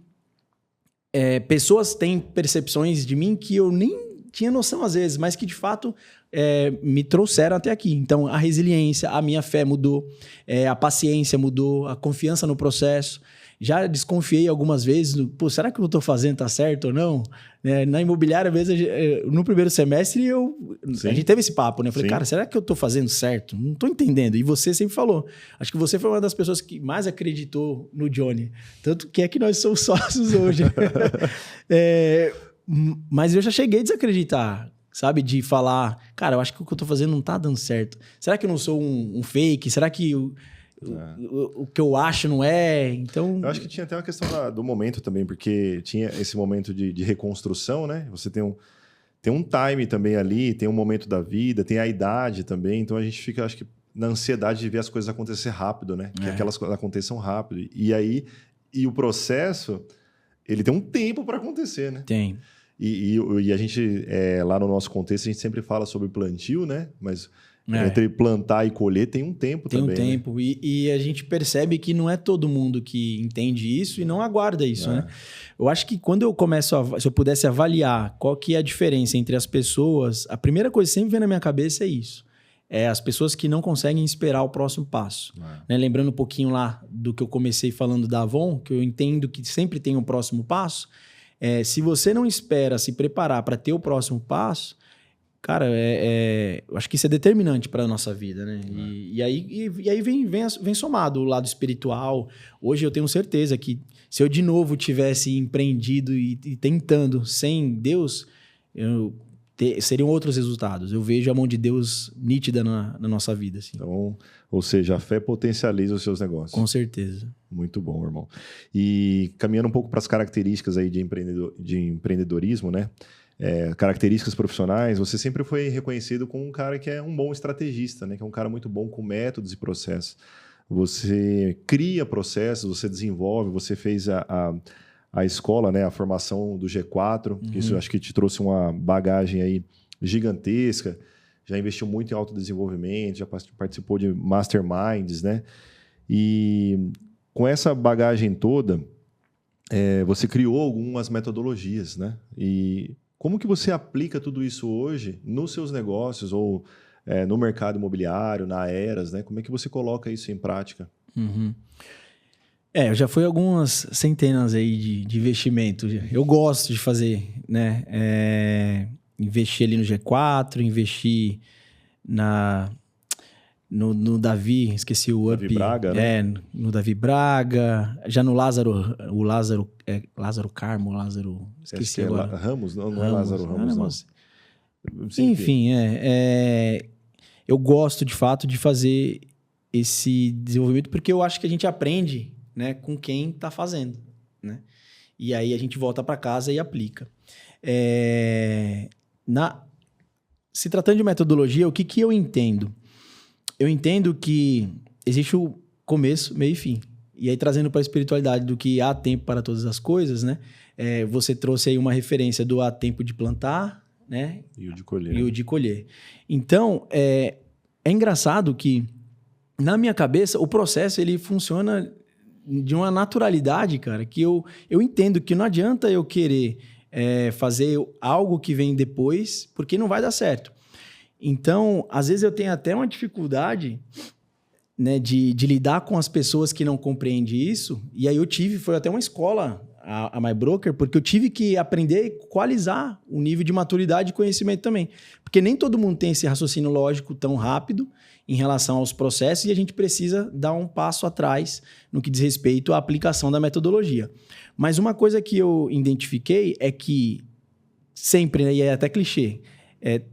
pessoas têm percepções de mim que eu nem tinha noção às vezes, mas que de fato me trouxeram até aqui. Então, a resiliência, a minha fé mudou, a paciência mudou, a confiança no processo. Já desconfiei algumas vezes, será que o que eu estou fazendo está certo ou não? Na imobiliária, às vezes, no primeiro semestre, a gente teve esse papo, né? Eu falei, cara, será que eu estou fazendo certo? Não estou entendendo. E você sempre falou. Acho que você foi uma das pessoas que mais acreditou no Johnny. Tanto que é que nós somos sócios hoje. Mas eu já cheguei a desacreditar, sabe? De falar, cara, eu acho que o que eu estou fazendo não está dando certo. Será que eu não sou um fake? Será que... O que eu acho não é, então... Eu acho que tinha até uma questão do momento também, porque tinha esse momento de reconstrução, né? Você tem um time também ali, tem um momento da vida, tem a idade também, então a gente fica, acho que, na ansiedade de ver as coisas acontecer rápido, né? Que aquelas coisas aconteçam rápido. E o processo, ele tem um tempo para acontecer, né? Tem. E a gente, lá no nosso contexto, a gente sempre fala sobre plantio, né? Mas Entre plantar e colher tem um tempo também. Tem um tempo. Né? E a gente percebe que não é todo mundo que entende isso e não aguarda isso, né? Eu acho que quando eu começo se eu pudesse avaliar qual que é a diferença entre as pessoas, a primeira coisa que sempre vem na minha cabeça é isso. É as pessoas que não conseguem esperar o próximo passo. Né? Lembrando um pouquinho lá do que eu comecei falando da Avon, que eu entendo que sempre tem um próximo passo. Se você não espera se preparar para ter o próximo passo, cara, eu acho que isso é determinante para a nossa vida, né? E aí vem somado o lado espiritual. Hoje eu tenho certeza que se eu de novo tivesse empreendido e tentando sem Deus, seriam outros resultados. Eu vejo a mão de Deus nítida na nossa vida. Assim. Então, ou seja, a fé potencializa os seus negócios. Com certeza. Muito bom, irmão. E caminhando um pouco para as características aí de empreendedorismo, né? Características profissionais, você sempre foi reconhecido como um cara que é um bom estrategista, né? Que é um cara muito bom com métodos e processos. Você cria processos, você desenvolve, você fez a escola, né? A formação do G4, que isso eu acho que te trouxe uma bagagem aí gigantesca, já investiu muito em autodesenvolvimento, já participou de masterminds, né? E com essa bagagem toda, você criou algumas metodologias, né? E como que você aplica tudo isso hoje nos seus negócios ou no mercado imobiliário, na Aeras, né? Como é que você coloca isso em prática? Eu já fui algumas centenas aí de investimento. Eu gosto de fazer, né? Investir ali no G4, investir no Davi, esqueci o Davi Braga, né? No Davi Braga, já no Lázaro Carmo, esqueci agora. Ramos? Não é Lázaro Ramos, não. Enfim, eu gosto de fato de fazer esse desenvolvimento porque eu acho que a gente aprende, né, com quem está fazendo, né? E aí a gente volta para casa e aplica. Se tratando de metodologia, o que eu entendo? Eu entendo que existe o começo, meio e fim. E aí, trazendo para a espiritualidade do que há tempo para todas as coisas, né? Você trouxe aí uma referência do há tempo de plantar, né? E o de colher. E o de colher. Então, é engraçado que, na minha cabeça, o processo ele funciona de uma naturalidade, cara, que eu entendo que não adianta eu querer fazer algo que vem depois, porque não vai dar certo. Então, às vezes eu tenho até uma dificuldade, né, de lidar com as pessoas que não compreendem isso. E aí foi até uma escola, a MyBroker, porque eu tive que aprender a equalizar o nível de maturidade e conhecimento também. Porque nem todo mundo tem esse raciocínio lógico tão rápido em relação aos processos e a gente precisa dar um passo atrás no que diz respeito à aplicação da metodologia. Mas uma coisa que eu identifiquei é que sempre, né, e é até clichê,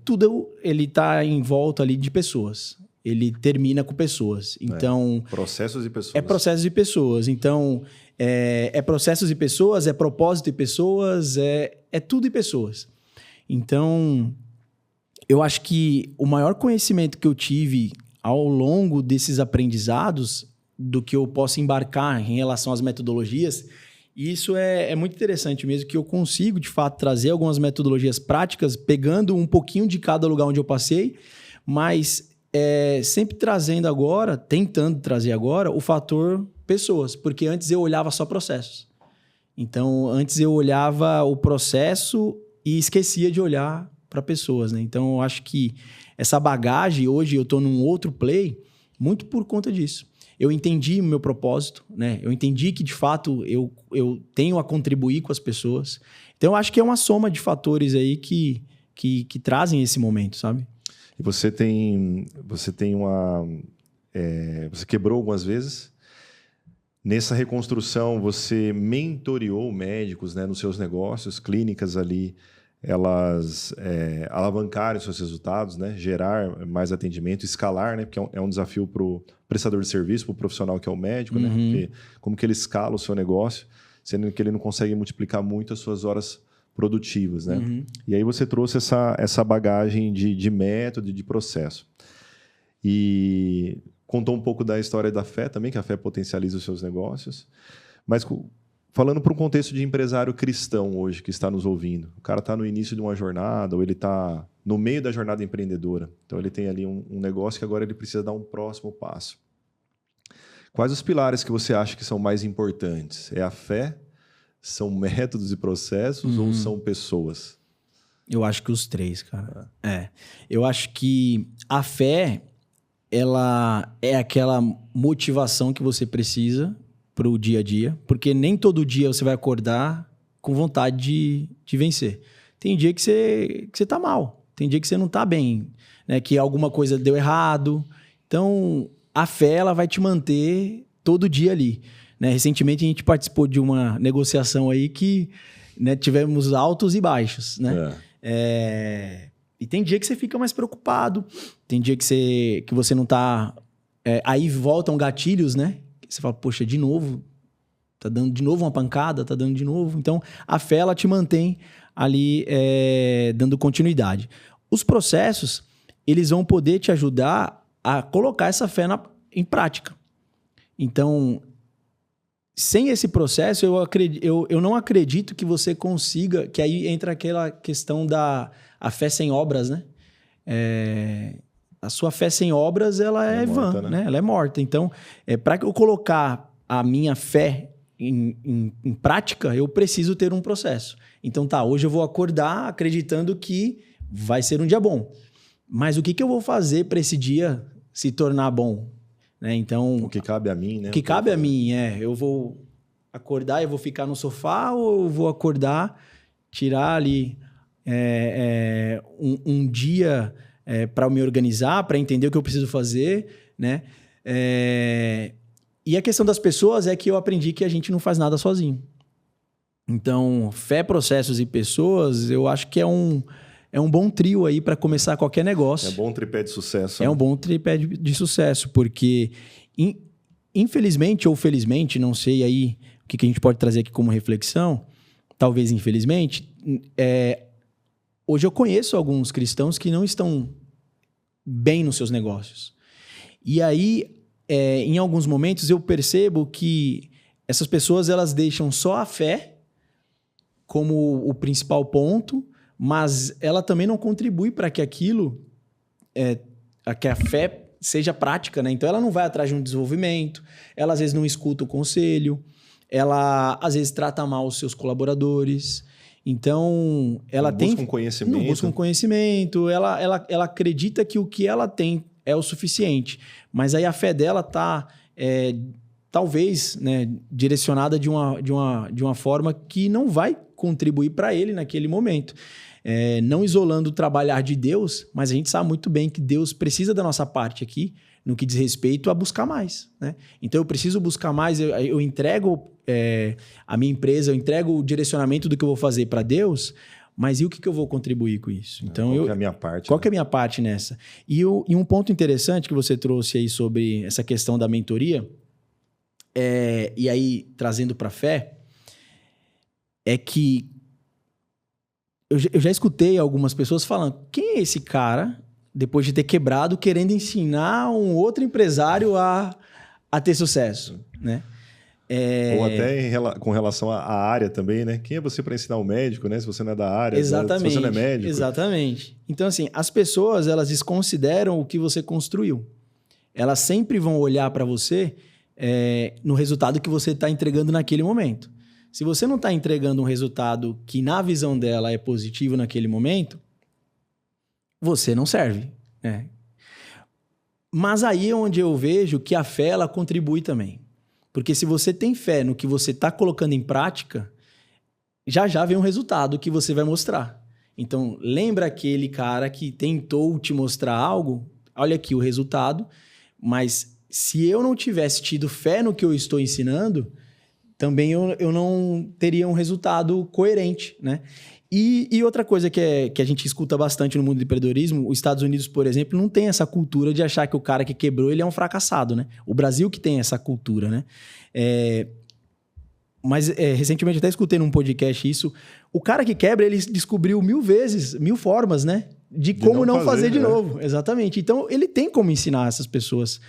tudo ele está em volta ali de pessoas. Ele termina com pessoas. Então, processos e pessoas. Processos e pessoas. Então, processos e pessoas, propósito e pessoas, tudo e pessoas. Então, eu acho que o maior conhecimento que eu tive ao longo desses aprendizados, do que eu posso embarcar em relação às metodologias, isso é muito interessante mesmo, que eu consigo, de fato, trazer algumas metodologias práticas, pegando um pouquinho de cada lugar onde eu passei, mas sempre tentando trazer agora, o fator pessoas, porque antes eu olhava só processos. Então, antes eu olhava o processo e esquecia de olhar para pessoas, né? Então, eu acho que essa bagagem, hoje eu estou num outro play, muito por conta disso. Eu entendi o meu propósito, né? Eu entendi que, de fato, eu tenho a contribuir com as pessoas. Então, eu acho que é uma soma de fatores aí que trazem esse momento, sabe? E você quebrou algumas vezes. Nessa reconstrução, você mentoreou médicos, né, nos seus negócios, clínicas ali, elas alavancarem seus resultados, né, gerar mais atendimento, escalar, né, porque é um desafio para o prestador de serviço, para o profissional que é o médico, né, porque como que ele escala o seu negócio, sendo que ele não consegue multiplicar muito as suas horas produtivas, né? E aí você trouxe essa bagagem de método e de processo. E contou um pouco da história da fé também, que a fé potencializa os seus negócios. Mas Falando para um contexto de empresário cristão hoje que está nos ouvindo. O cara está no início de uma jornada ou ele está no meio da jornada empreendedora. Então ele tem ali um negócio que agora ele precisa dar um próximo passo. Quais os pilares que você acha que são mais importantes? É a fé? São métodos e processos ou são pessoas? Eu acho que os três, cara. Eu acho que a fé, ela é aquela motivação que você precisa para o dia a dia, porque nem todo dia você vai acordar com vontade de vencer. Tem dia que você tá mal, tem dia que você não tá bem, né? Que alguma coisa deu errado. Então, a fé, ela vai te manter todo dia ali, né? Recentemente, a gente participou de uma negociação aí que, né, tivemos altos e baixos, né? E tem dia que você fica mais preocupado, tem dia que você não tá... aí voltam gatilhos, né? Você fala, poxa, de novo, tá dando de novo uma pancada, tá dando de novo. Então, a fé, ela te mantém ali dando continuidade. Os processos, eles vão poder te ajudar a colocar essa fé em prática. Então, sem esse processo, eu não acredito que você consiga... Que aí entra aquela questão da fé sem obras, né? A sua fé sem obras, ela é vã, morta, né? Ela é morta. Então, para eu colocar a minha fé em prática, eu preciso ter um processo. Então, hoje eu vou acordar acreditando que vai ser um dia bom. Mas o que eu vou fazer para esse dia se tornar bom? Né? Então, o que cabe a mim, né? O que cabe a mim, eu vou acordar e vou ficar no sofá ou eu vou acordar, tirar ali um dia... para me organizar, para entender o que eu preciso fazer, né? E a questão das pessoas é que eu aprendi que a gente não faz nada sozinho. Então, fé, processos e pessoas, eu acho que é um bom trio aí para começar qualquer negócio. É um bom tripé de sucesso. Um bom tripé de sucesso, porque infelizmente ou felizmente, não sei aí o que a gente pode trazer aqui como reflexão, talvez infelizmente, hoje eu conheço alguns cristãos que não estão bem nos seus negócios. E aí, em alguns momentos, eu percebo que essas pessoas, elas deixam só a fé como o principal ponto, mas ela também não contribui para que aquilo, que a fé seja prática, né? Então, ela não vai atrás de um desenvolvimento, ela às vezes não escuta o conselho, ela às vezes trata mal os seus colaboradores. Então, ela não busca um conhecimento, ela acredita que o que ela tem é o suficiente. Mas aí a fé dela está, talvez, né, direcionada de uma forma que não vai contribuir para ele naquele momento. Não isolando o trabalhar de Deus, mas a gente sabe muito bem que Deus precisa da nossa parte aqui, no que diz respeito a buscar mais, né? Então, eu preciso buscar mais, eu entrego a minha empresa, eu entrego o direcionamento do que eu vou fazer para Deus, mas e o que eu vou contribuir com isso? Então, qual que é a minha parte? Qual que é a minha parte nessa? E um ponto interessante que você trouxe aí sobre essa questão da mentoria, e aí trazendo para a fé, é que eu já escutei algumas pessoas falando, quem é esse cara, depois de ter quebrado, querendo ensinar um outro empresário a ter sucesso, né? Ou até com relação à área também, né? Quem é você para ensinar um médico, né? Se você não é da área, exatamente, se você não é médico. Exatamente. Então, assim, as pessoas, elas desconsideram o que você construiu. Elas sempre vão olhar para você no resultado que você está entregando naquele momento. Se você não está entregando um resultado que, na visão dela, é positivo naquele momento, você não serve, né? Mas aí é onde eu vejo que a fé, ela contribui também. Porque se você tem fé no que você está colocando em prática, já vem um resultado que você vai mostrar. Então, lembra aquele cara que tentou te mostrar algo? Olha aqui o resultado. Mas se eu não tivesse tido fé no que eu estou ensinando, também eu não teria um resultado coerente, né? E outra coisa que a gente escuta bastante no mundo do empreendedorismo, os Estados Unidos, por exemplo, não tem essa cultura de achar que o cara que quebrou ele é um fracassado, né? O Brasil que tem essa cultura, né? Mas recentemente até escutei num podcast isso. O cara que quebra, ele descobriu 1000 formas, né? De como não fazer de novo. Exatamente. Então, ele tem como ensinar essas pessoas.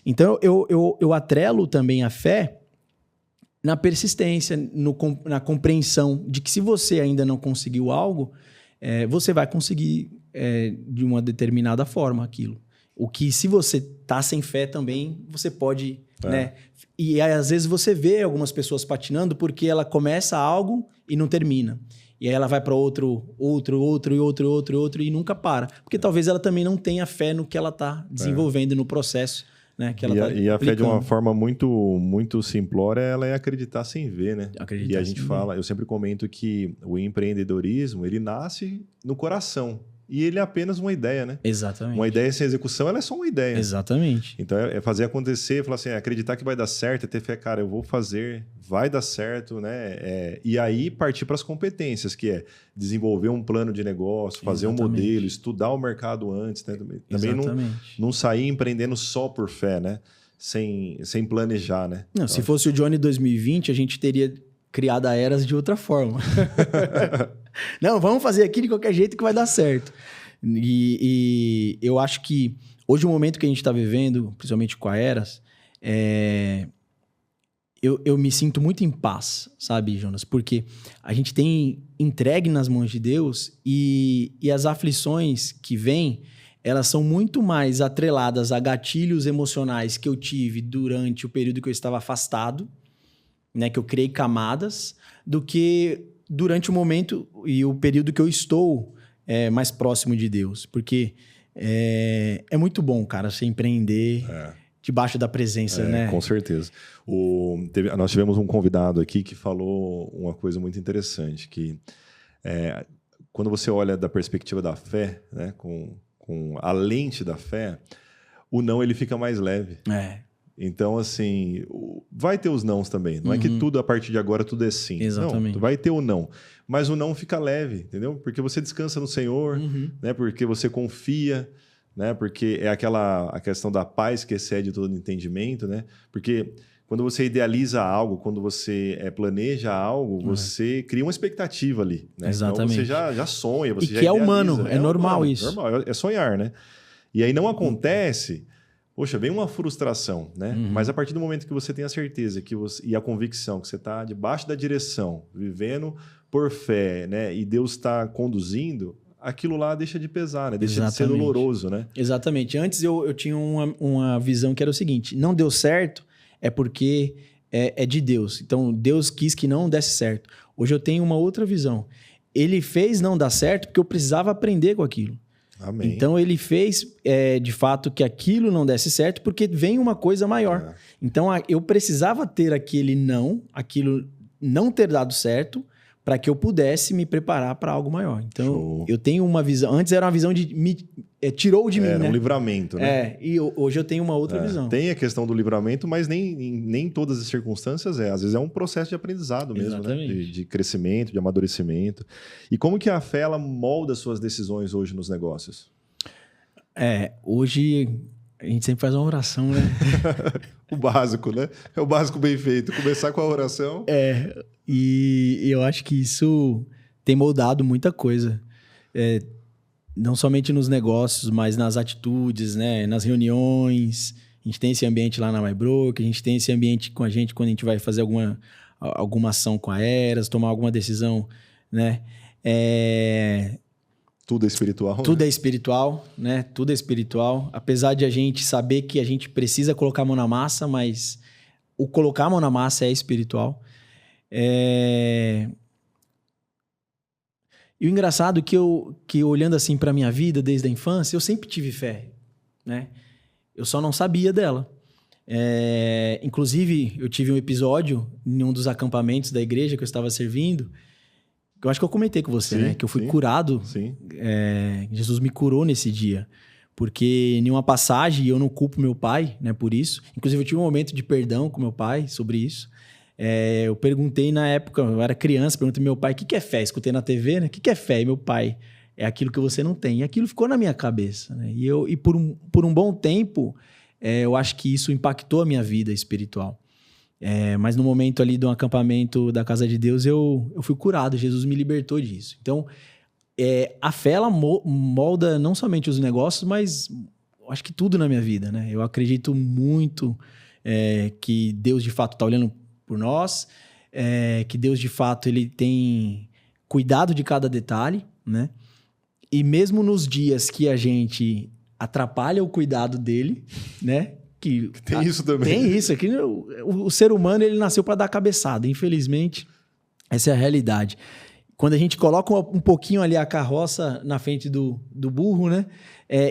Então, eu atrelo também a fé na persistência, na compreensão de que se você ainda não conseguiu algo, você vai conseguir de uma determinada forma aquilo. O que se você tá sem fé também, você pode, né? E aí, às vezes você vê algumas pessoas patinando porque ela começa algo e não termina. E aí ela vai para outro e nunca para. Porque talvez ela também não tenha fé no que ela tá desenvolvendo no processo. Né, que ela e a fé de uma forma muito, muito simplória, ela é acreditar sem ver, né? Acreditar e a gente fala, eu sempre comento que o empreendedorismo, ele nasce no coração. E ele é apenas uma ideia, né? Exatamente. Uma ideia sem execução, ela é só uma ideia. Exatamente. Então, é fazer acontecer, falar assim, acreditar que vai dar certo, é ter fé, cara, eu vou fazer, vai dar certo, né? E aí partir para as competências, que é desenvolver um plano de negócio, fazer um modelo, estudar o mercado antes, né? Também não sair empreendendo só por fé, né? Sem planejar, né? Não, se fosse o Johnny 2020, a gente teria criado a Eras de outra forma. Não, vamos fazer aqui de qualquer jeito que vai dar certo. E eu acho que hoje o momento que a gente está vivendo, principalmente com a Eras, eu me sinto muito em paz, sabe, Jonas? Porque a gente tem entregue nas mãos de Deus e as aflições que vêm, elas são muito mais atreladas a gatilhos emocionais que eu tive durante o período que eu estava afastado, né, que eu criei camadas, do que durante o momento e o período que eu estou mais próximo de Deus. Porque é muito bom, cara, você empreender debaixo da presença, né? Com certeza. Nós tivemos um convidado aqui que falou uma coisa muito interessante, que quando você olha da perspectiva da fé, né, com a lente da fé, o não ele fica mais leve. Então, assim, vai ter os nãos também. Não é que tudo, a partir de agora, tudo é sim. Exatamente. Não, vai ter o não. Mas o não fica leve, entendeu? Porque você descansa no Senhor, né? Porque você confia, né? Porque é a questão da paz que excede todo entendimento, né? Porque quando você idealiza algo, quando você planeja algo, você cria uma expectativa ali, né? Exatamente. Então, você já sonha, você já que é idealiza. humano, é normal humano, isso. Normal, é sonhar, né? E aí não acontece... Poxa, vem uma frustração, né? Mas a partir do momento que você tem a certeza e a convicção que você está debaixo da direção, vivendo por fé, né? E Deus está conduzindo, aquilo lá deixa de pesar, né? Deixa de ser doloroso, né? Exatamente. Antes eu tinha uma visão que era o seguinte: não deu certo é porque é de Deus. Então, Deus quis que não desse certo. Hoje eu tenho uma outra visão. Ele fez não dar certo porque eu precisava aprender com aquilo. Amém. Então, ele fez, de fato, que aquilo não desse certo porque vem uma coisa maior. Então, eu precisava ter aquilo não ter dado certo para que eu pudesse me preparar para algo maior. Então, eu tenho uma visão... Antes era uma visão de... tirou de mim, né? Era um livramento, né? E hoje eu tenho uma outra visão. Tem a questão do livramento, mas nem todas as circunstâncias Às vezes é um processo de aprendizado mesmo, né? De crescimento, de amadurecimento. E como que a fé, ela molda suas decisões hoje nos negócios? Hoje a gente sempre faz uma oração, né? O básico, né? É o básico bem feito. Começar com a oração. E eu acho que isso tem moldado muita coisa. Não somente nos negócios, mas nas atitudes, né? Nas reuniões. A gente tem esse ambiente lá na MyBroker, a gente tem esse ambiente com a gente quando a gente vai fazer alguma ação com a Eras, tomar alguma decisão, né? Tudo é espiritual. Tudo é espiritual, né? Tudo é espiritual. Apesar de a gente saber que a gente precisa colocar a mão na massa, mas o colocar a mão na massa é espiritual. E o engraçado é que olhando assim para minha vida desde a infância, eu sempre tive fé, né? Eu só não sabia dela. Inclusive, eu tive um episódio em um dos acampamentos da igreja que eu estava servindo, que eu acho que eu comentei com você, né? Que eu fui curado. Sim. Jesus me curou nesse dia. Porque em uma passagem, eu não culpo meu pai, né, por isso. Inclusive, eu tive um momento de perdão com meu pai sobre isso. Eu perguntei na época, eu era criança, perguntei ao meu pai, o que é fé? Escutei na TV, né? O que é fé? E meu pai, é aquilo que você não tem. E aquilo ficou na minha cabeça, né? E por um bom tempo, eu acho que isso impactou a minha vida espiritual. Mas no momento ali do acampamento da Casa de Deus, eu fui curado. Jesus me libertou disso. Então, a fé, ela molda não somente os negócios, mas acho que tudo na minha vida, né? Eu acredito muito que Deus, de fato, está olhando por nós, que Deus, de fato, ele tem cuidado de cada detalhe, né? E mesmo nos dias que a gente atrapalha o cuidado dele, né? Que tem isso também. Tem isso. Aqui, o ser humano, ele nasceu para dar cabeçada. Infelizmente, essa é a realidade. Quando a gente coloca um pouquinho ali a carroça na frente do burro, né?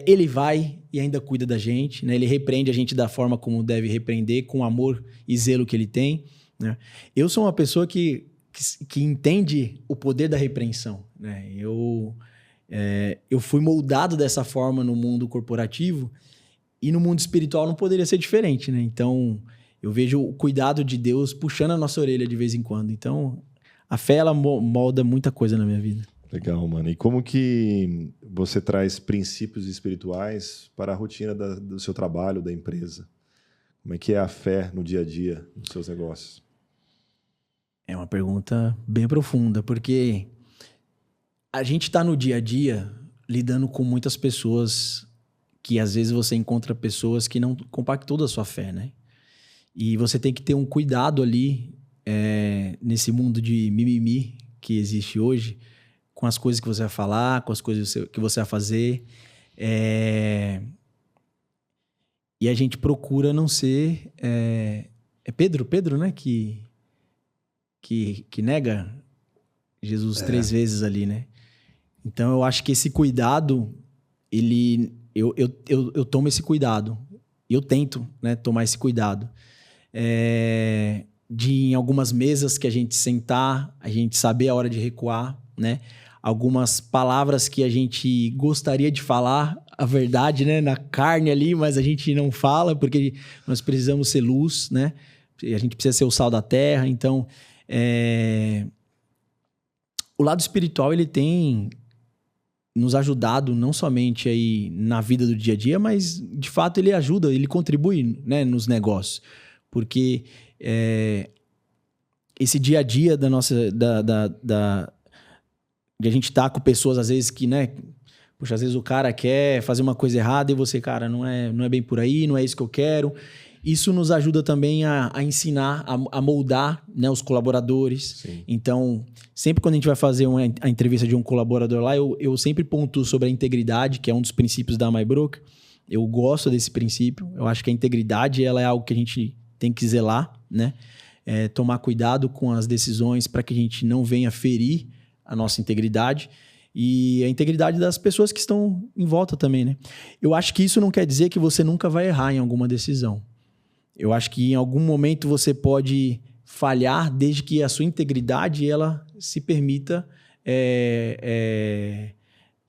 Ele vai e ainda cuida da gente, né? Ele repreende a gente da forma como deve repreender, com o amor e zelo que ele tem, né? Eu sou uma pessoa que entende o poder da repreensão, né? Eu fui moldado dessa forma no mundo corporativo e no mundo espiritual não poderia ser diferente, né? Então, eu vejo o cuidado de Deus puxando a nossa orelha de vez em quando. Então, a fé, ela molda muita coisa na minha vida. Legal, mano. E como que você traz princípios espirituais para a rotina do seu trabalho, da empresa? Como é que é a fé no dia a dia dos seus negócios? É uma pergunta bem profunda, porque a gente está no dia a dia lidando com muitas pessoas que às vezes você encontra pessoas que não compactam da sua fé, né? E você tem que ter um cuidado ali nesse mundo de mimimi que existe hoje, com as coisas que você vai falar, com as coisas que você vai fazer. E a gente procura não ser... É Pedro, né? Que nega Jesus 3 vezes ali, né? Então, eu acho que esse cuidado, eu tomo esse cuidado. Eu tento, né, tomar esse cuidado. De em algumas mesas que a gente sentar, a gente saber a hora de recuar, né? Algumas palavras que a gente gostaria de falar, a verdade, né? Na carne ali, mas a gente não fala, porque nós precisamos ser luz, né? A gente precisa ser o sal da terra. Então, o lado espiritual, ele tem nos ajudado não somente aí na vida do dia a dia, mas, de fato, ele ajuda, ele contribui, né, nos negócios. Porque esse dia a dia da nossa... de a gente estar com pessoas, às vezes, que, né? Puxa, às vezes o cara quer fazer uma coisa errada e você, cara, não é bem por aí, não é isso que eu quero. Isso nos ajuda também a ensinar, a moldar, né, os colaboradores. Sim. Então, sempre quando a gente vai fazer a entrevista de um colaborador lá, eu sempre pontuo sobre a integridade, que é um dos princípios da MyBroker. Eu gosto desse princípio. Eu acho que a integridade, ela é algo que a gente tem que zelar, né? Tomar cuidado com as decisões para que a gente não venha ferir a nossa integridade e a integridade das pessoas que estão em volta também, né? Eu acho que isso não quer dizer que você nunca vai errar em alguma decisão. Eu acho que em algum momento você pode falhar desde que a sua integridade ela se permita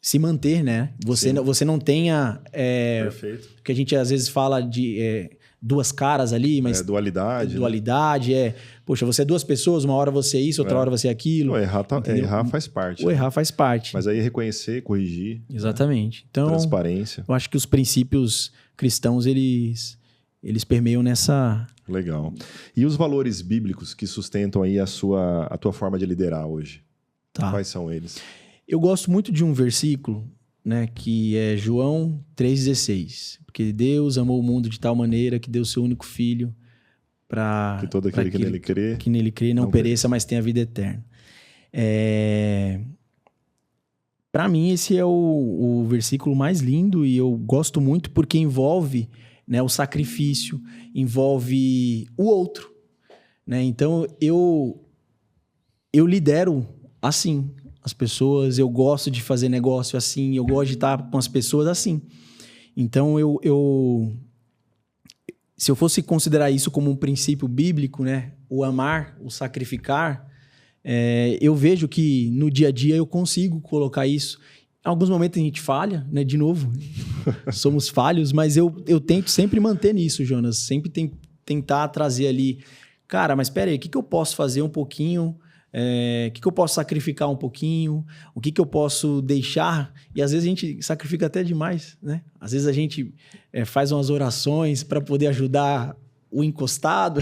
se manter, né? Você não tenha... Perfeito. Porque a gente às vezes fala de... duas caras ali, mas... dualidade. Dualidade, né? Poxa, você é duas pessoas, uma hora você é isso, outra hora você é aquilo. Errar faz parte. O errar faz parte. Mas aí reconhecer, corrigir. Exatamente. Né? Então, transparência. Eu acho que os princípios cristãos, eles permeiam nessa... Legal. E os valores bíblicos que sustentam aí a tua forma de liderar hoje? Tá. Quais são eles? Eu gosto muito de um versículo, né, que é João 3,16. Porque Deus amou o mundo de tal maneira que deu seu único filho para... Que todo aquele que nele crê não pereça, mas tenha vida eterna. Para mim, esse é o versículo mais lindo e eu gosto muito porque envolve, né, o sacrifício, envolve o outro. Né? Então, eu lidero assim as pessoas, eu gosto de fazer negócio assim, eu gosto de estar com as pessoas assim. Então, se eu fosse considerar isso como um princípio bíblico, né, o amar, o sacrificar, eu vejo que no dia a dia eu consigo colocar isso. Em alguns momentos a gente falha, né, de novo, somos falhos, mas eu tento sempre manter nisso, Jonas, sempre tentar trazer ali, cara, mas espera aí, o que eu posso fazer um pouquinho... o que eu posso sacrificar um pouquinho, o que eu posso deixar, e às vezes a gente sacrifica até demais, né? Às vezes a gente faz umas orações para poder ajudar o encostado,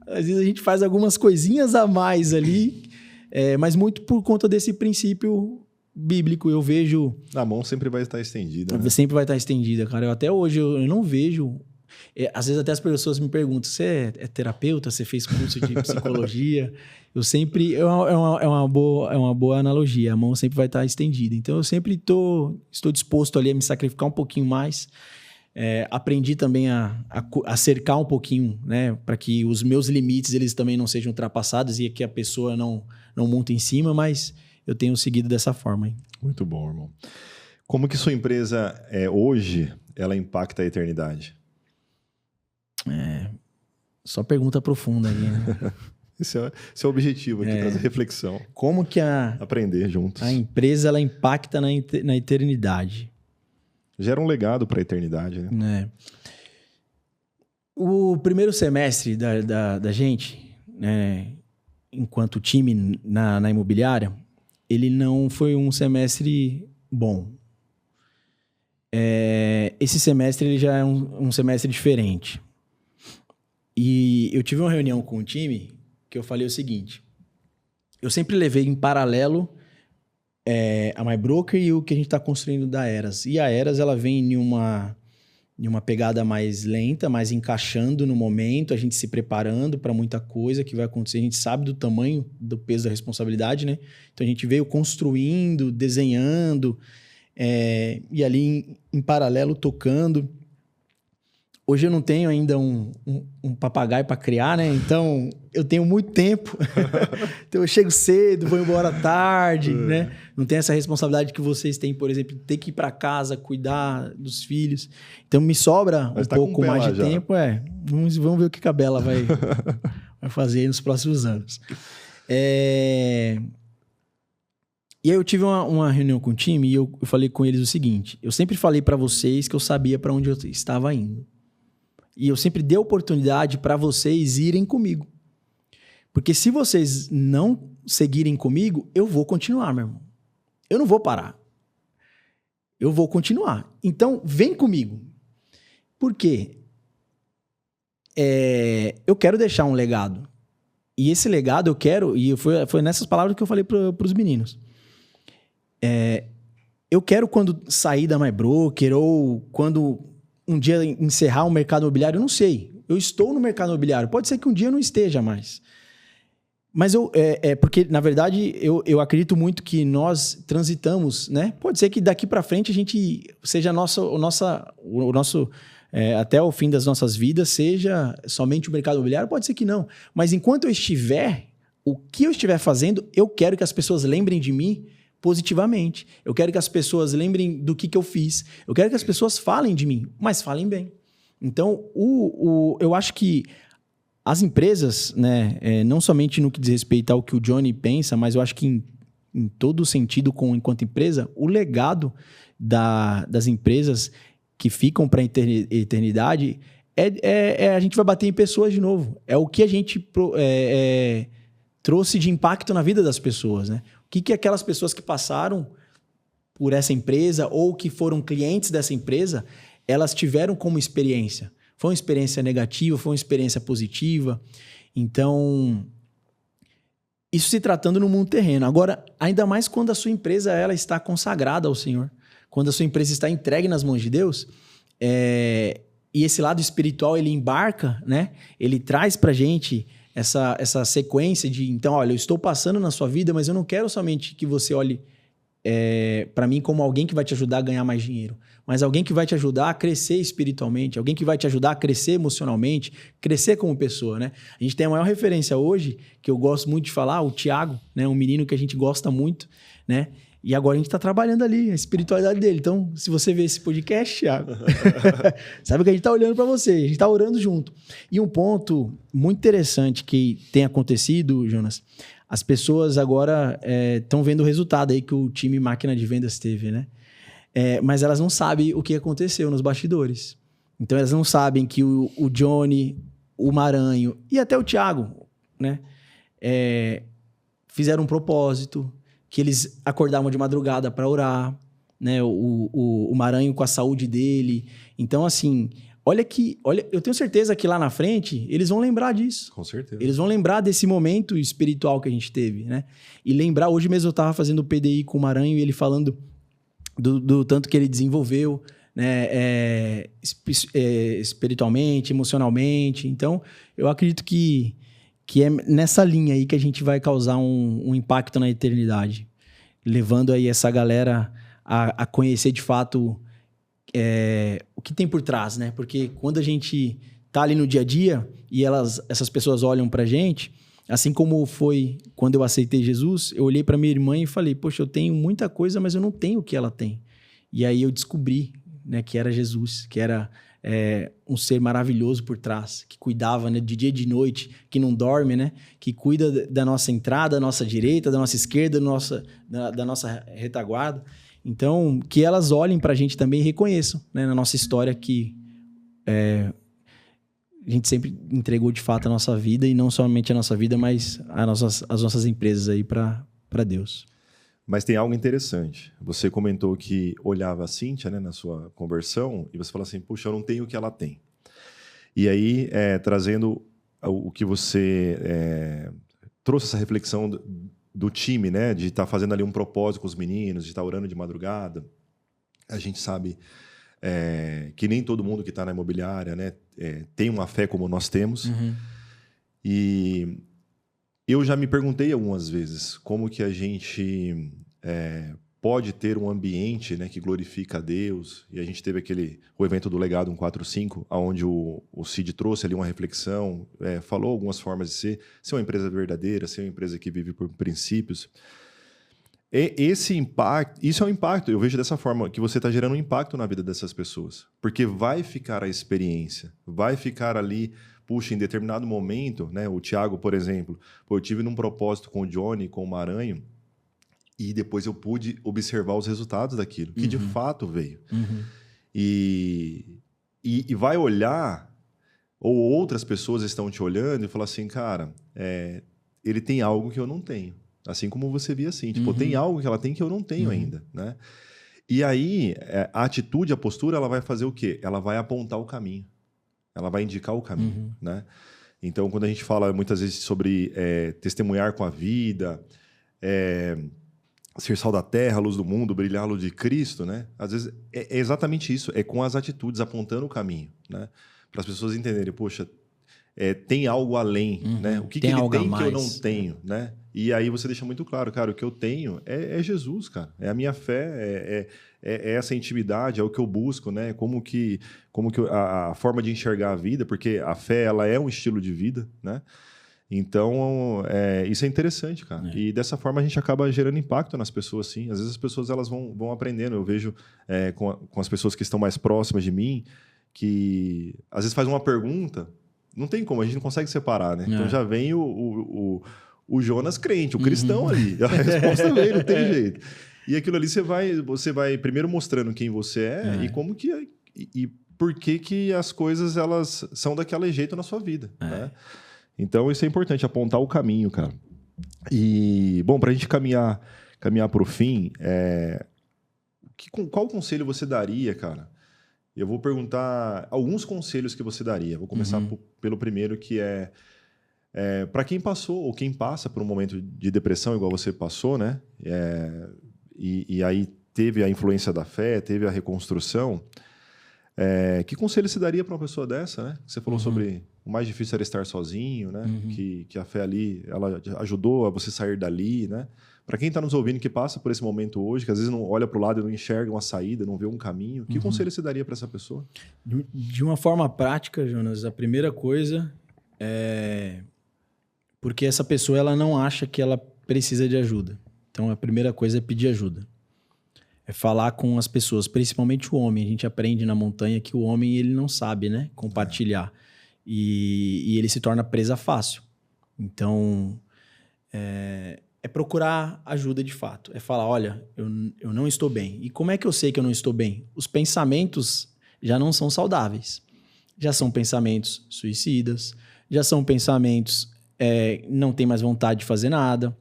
às vezes a gente faz algumas coisinhas a mais ali, mas muito por conta desse princípio bíblico, eu vejo... A mão sempre vai estar estendida, né? Sempre vai estar estendida, cara. Até hoje eu não vejo... Às vezes até as pessoas me perguntam, você é terapeuta? Você fez curso de psicologia? Eu sempre... É uma boa analogia. A mão sempre vai estar estendida. Então, eu sempre estou disposto ali a me sacrificar um pouquinho mais. Aprendi também a cercar um pouquinho, né? Para que os meus limites eles também não sejam ultrapassados e que a pessoa não monta em cima, mas eu tenho seguido dessa forma. Hein? Muito bom, irmão. Como que sua empresa hoje, ela impacta a eternidade? Só pergunta profunda aí, né? Esse é o objetivo aqui, trazer reflexão. Como que aprender juntos. A empresa ela impacta na eternidade? Gera um legado para a eternidade, né? O primeiro semestre da gente, né, enquanto time na imobiliária, ele não foi um semestre bom. Esse semestre ele já é um semestre diferente. E eu tive uma reunião com o time que eu falei o seguinte: eu sempre levei em paralelo a MyBroker e o que a gente está construindo da Eras. E a Eras ela vem em uma pegada mais lenta, mais encaixando no momento, a gente se preparando para muita coisa que vai acontecer. A gente sabe do tamanho, do peso da responsabilidade, né? Então a gente veio construindo, desenhando, e ali em paralelo tocando. Hoje eu não tenho ainda um papagaio para criar, né? Então, eu tenho muito tempo. Então, eu chego cedo, vou embora tarde, né? Não tem essa responsabilidade que vocês têm, por exemplo, ter que ir para casa, cuidar dos filhos. Então, me sobra um pouco mais de tempo. Vamos ver o que a Bela vai fazer aí nos próximos anos. E aí, eu tive uma reunião com o time e eu falei com eles o seguinte: eu sempre falei para vocês que eu sabia para onde eu estava indo. E eu sempre dei oportunidade para vocês irem comigo. Porque se vocês não seguirem comigo, eu vou continuar, meu irmão. Eu não vou parar. Eu vou continuar. Então, vem comigo. Por quê? Eu quero deixar um legado. E esse legado eu quero... E foi nessas palavras que eu falei para os meninos. Eu quero, quando sair da MyBroker ou quando... um dia encerrar o mercado imobiliário, eu não sei. Eu estou no mercado imobiliário. Pode ser que um dia eu não esteja mais. Mas porque, na verdade, eu acredito muito que nós transitamos, né? Pode ser que daqui para frente a gente seja o nosso até o fim das nossas vidas, seja somente o mercado imobiliário. Pode ser que não. Mas enquanto eu estiver, o que eu estiver fazendo, eu quero que as pessoas lembrem de mim positivamente. Eu quero que as pessoas lembrem do que eu fiz. Eu quero que as pessoas falem de mim, mas falem bem. Então, eu acho que as empresas, né, não somente no que diz respeito ao que o Johnny pensa, mas eu acho que em todo sentido, enquanto empresa, o legado das empresas que ficam para a eternidade a gente vai bater em pessoas de novo. É o que a gente trouxe de impacto na vida das pessoas, né? O que aquelas pessoas que passaram por essa empresa ou que foram clientes dessa empresa, elas tiveram como experiência. Foi uma experiência negativa, foi uma experiência positiva. Então, isso se tratando no mundo terreno. Agora, ainda mais quando a sua empresa ela está consagrada ao Senhor. Quando a sua empresa está entregue nas mãos de Deus, e esse lado espiritual ele embarca, né? Ele traz pra gente essa sequência de, então, olha, eu estou passando na sua vida, mas eu não quero somente que você olhe para mim como alguém que vai te ajudar a ganhar mais dinheiro, mas alguém que vai te ajudar a crescer espiritualmente, alguém que vai te ajudar a crescer emocionalmente, crescer como pessoa, né? A gente tem a maior referência hoje, que eu gosto muito de falar, o Thiago, né? Um menino que a gente gosta muito, né? E agora a gente está trabalhando ali, a espiritualidade dele. Então, se você vê esse podcast, Thiago, sabe que a gente está olhando para você, a gente está orando junto. E um ponto muito interessante que tem acontecido, Jonas, as pessoas agora estão vendo o resultado aí que o time Máquina de Vendas teve, né? Mas elas não sabem o que aconteceu nos bastidores. Então, elas não sabem que o Johnny, o Maranhão e até o Thiago, né? Fizeram um propósito, que eles acordavam de madrugada para orar, né? O Maranhão com a saúde dele. Então, assim, olha, eu tenho certeza que lá na frente eles vão lembrar disso. Com certeza. Eles vão lembrar desse momento espiritual que a gente teve, né? E lembrar, hoje mesmo eu estava fazendo o PDI com o Maranhão e ele falando do tanto que ele desenvolveu, né, espiritualmente, emocionalmente. Então, eu acredito que é nessa linha aí que a gente vai causar um impacto na eternidade, levando aí essa galera a conhecer de fato o que tem por trás, né? Porque quando a gente tá ali no dia a dia e essas pessoas olham pra gente, assim como foi quando eu aceitei Jesus, eu olhei pra minha irmã e falei, poxa, eu tenho muita coisa, mas eu não tenho o que ela tem. E aí eu descobri, né, que era Jesus, que era um ser maravilhoso por trás, que cuidava, né, de dia e de noite, que não dorme, né, que cuida da nossa entrada, da nossa direita, da nossa esquerda, da nossa retaguarda. Então, que elas olhem pra gente também e reconheçam, né, na nossa história que a gente sempre entregou de fato a nossa vida, e não somente a nossa vida, mas as nossas empresas aí para Deus. Mas tem algo interessante. Você comentou que olhava a Cíntia, né, na sua conversão, e você falou assim, puxa, eu não tenho o que ela tem. E aí, trazendo o que você trouxe essa reflexão do time, né, de estar fazendo ali um propósito com os meninos, de estar orando de madrugada. A gente sabe que nem todo mundo que está na imobiliária, né, tem uma fé como nós temos. Uhum. E eu já me perguntei algumas vezes como que a gente pode ter um ambiente, né, que glorifica a Deus. E a gente teve o evento do Legado 145, onde o Cid trouxe ali uma reflexão, falou algumas formas de ser uma empresa verdadeira, ser uma empresa que vive por princípios. Esse impacto, isso é um impacto, eu vejo dessa forma, que você está gerando um impacto na vida dessas pessoas. Porque vai ficar a experiência, vai ficar ali, puxa, em determinado momento, né, o Thiago, por exemplo, eu tive num propósito com o Johnny, com o Maranhão, e depois eu pude observar os resultados daquilo, que de fato veio. Uhum. E vai olhar, ou outras pessoas estão te olhando e falar assim, cara, ele tem algo que eu não tenho. Assim como você via assim, tipo, tem algo que ela tem que eu não tenho ainda, né? E aí, a atitude, a postura, ela vai fazer o quê? Ela vai apontar o caminho. Ela vai indicar o caminho, né? Então, quando a gente fala muitas vezes sobre testemunhar com a vida, ser sal da terra, luz do mundo, brilhar a luz de Cristo, né? Às vezes é exatamente isso, é com as atitudes, apontando o caminho, né? Para as pessoas entenderem, poxa, tem algo além, né? O que ele tem que eu não tenho, né? E aí você deixa muito claro, cara, o que eu tenho é Jesus, cara. É a minha fé, é essa intimidade, é o que eu busco, né? Como que a forma de enxergar a vida, porque a fé, ela é um estilo de vida, né? Então, isso é interessante, cara. E dessa forma a gente acaba gerando impacto nas pessoas, sim. Às vezes as pessoas elas vão aprendendo. Eu vejo com as pessoas que estão mais próximas de mim, que às vezes faz uma pergunta, não tem como, a gente não consegue separar, né? Então já vem o Jonas crente, o cristão ali. A resposta vem, não tem jeito. E aquilo ali você vai primeiro mostrando quem você e como que... E por que as coisas elas são daquele jeito na sua vida, né? Então, isso é importante, apontar o caminho, cara. E, bom, para a gente caminhar para o fim, qual conselho você daria, cara? Eu vou perguntar alguns conselhos que você daria. Vou começar pelo primeiro, que para quem passou ou quem passa por um momento de depressão, igual você passou, né? E aí teve a influência da fé, teve a reconstrução. Que conselho você daria para uma pessoa dessa, né? Você falou sobre o mais difícil era estar sozinho, né? Que a fé ali, ela ajudou a você sair dali, né? Para quem está nos ouvindo que passa por esse momento hoje, que às vezes não olha para o lado e não enxerga uma saída, não vê um caminho, que conselho você daria para essa pessoa? De uma forma prática, Jonas, a primeira coisa é... Porque essa pessoa ela não acha que ela precisa de ajuda. Então, a primeira coisa é pedir ajuda. É falar com as pessoas, principalmente o homem. A gente aprende na montanha que o homem ele não sabe, né, compartilhar. E ele se torna presa fácil. Então, é procurar ajuda de fato. É falar, olha, eu não estou bem. E como é que eu sei que eu não estou bem? Os pensamentos já não são saudáveis. Já são pensamentos suicidas. Já são pensamentos não tem mais vontade de fazer nada.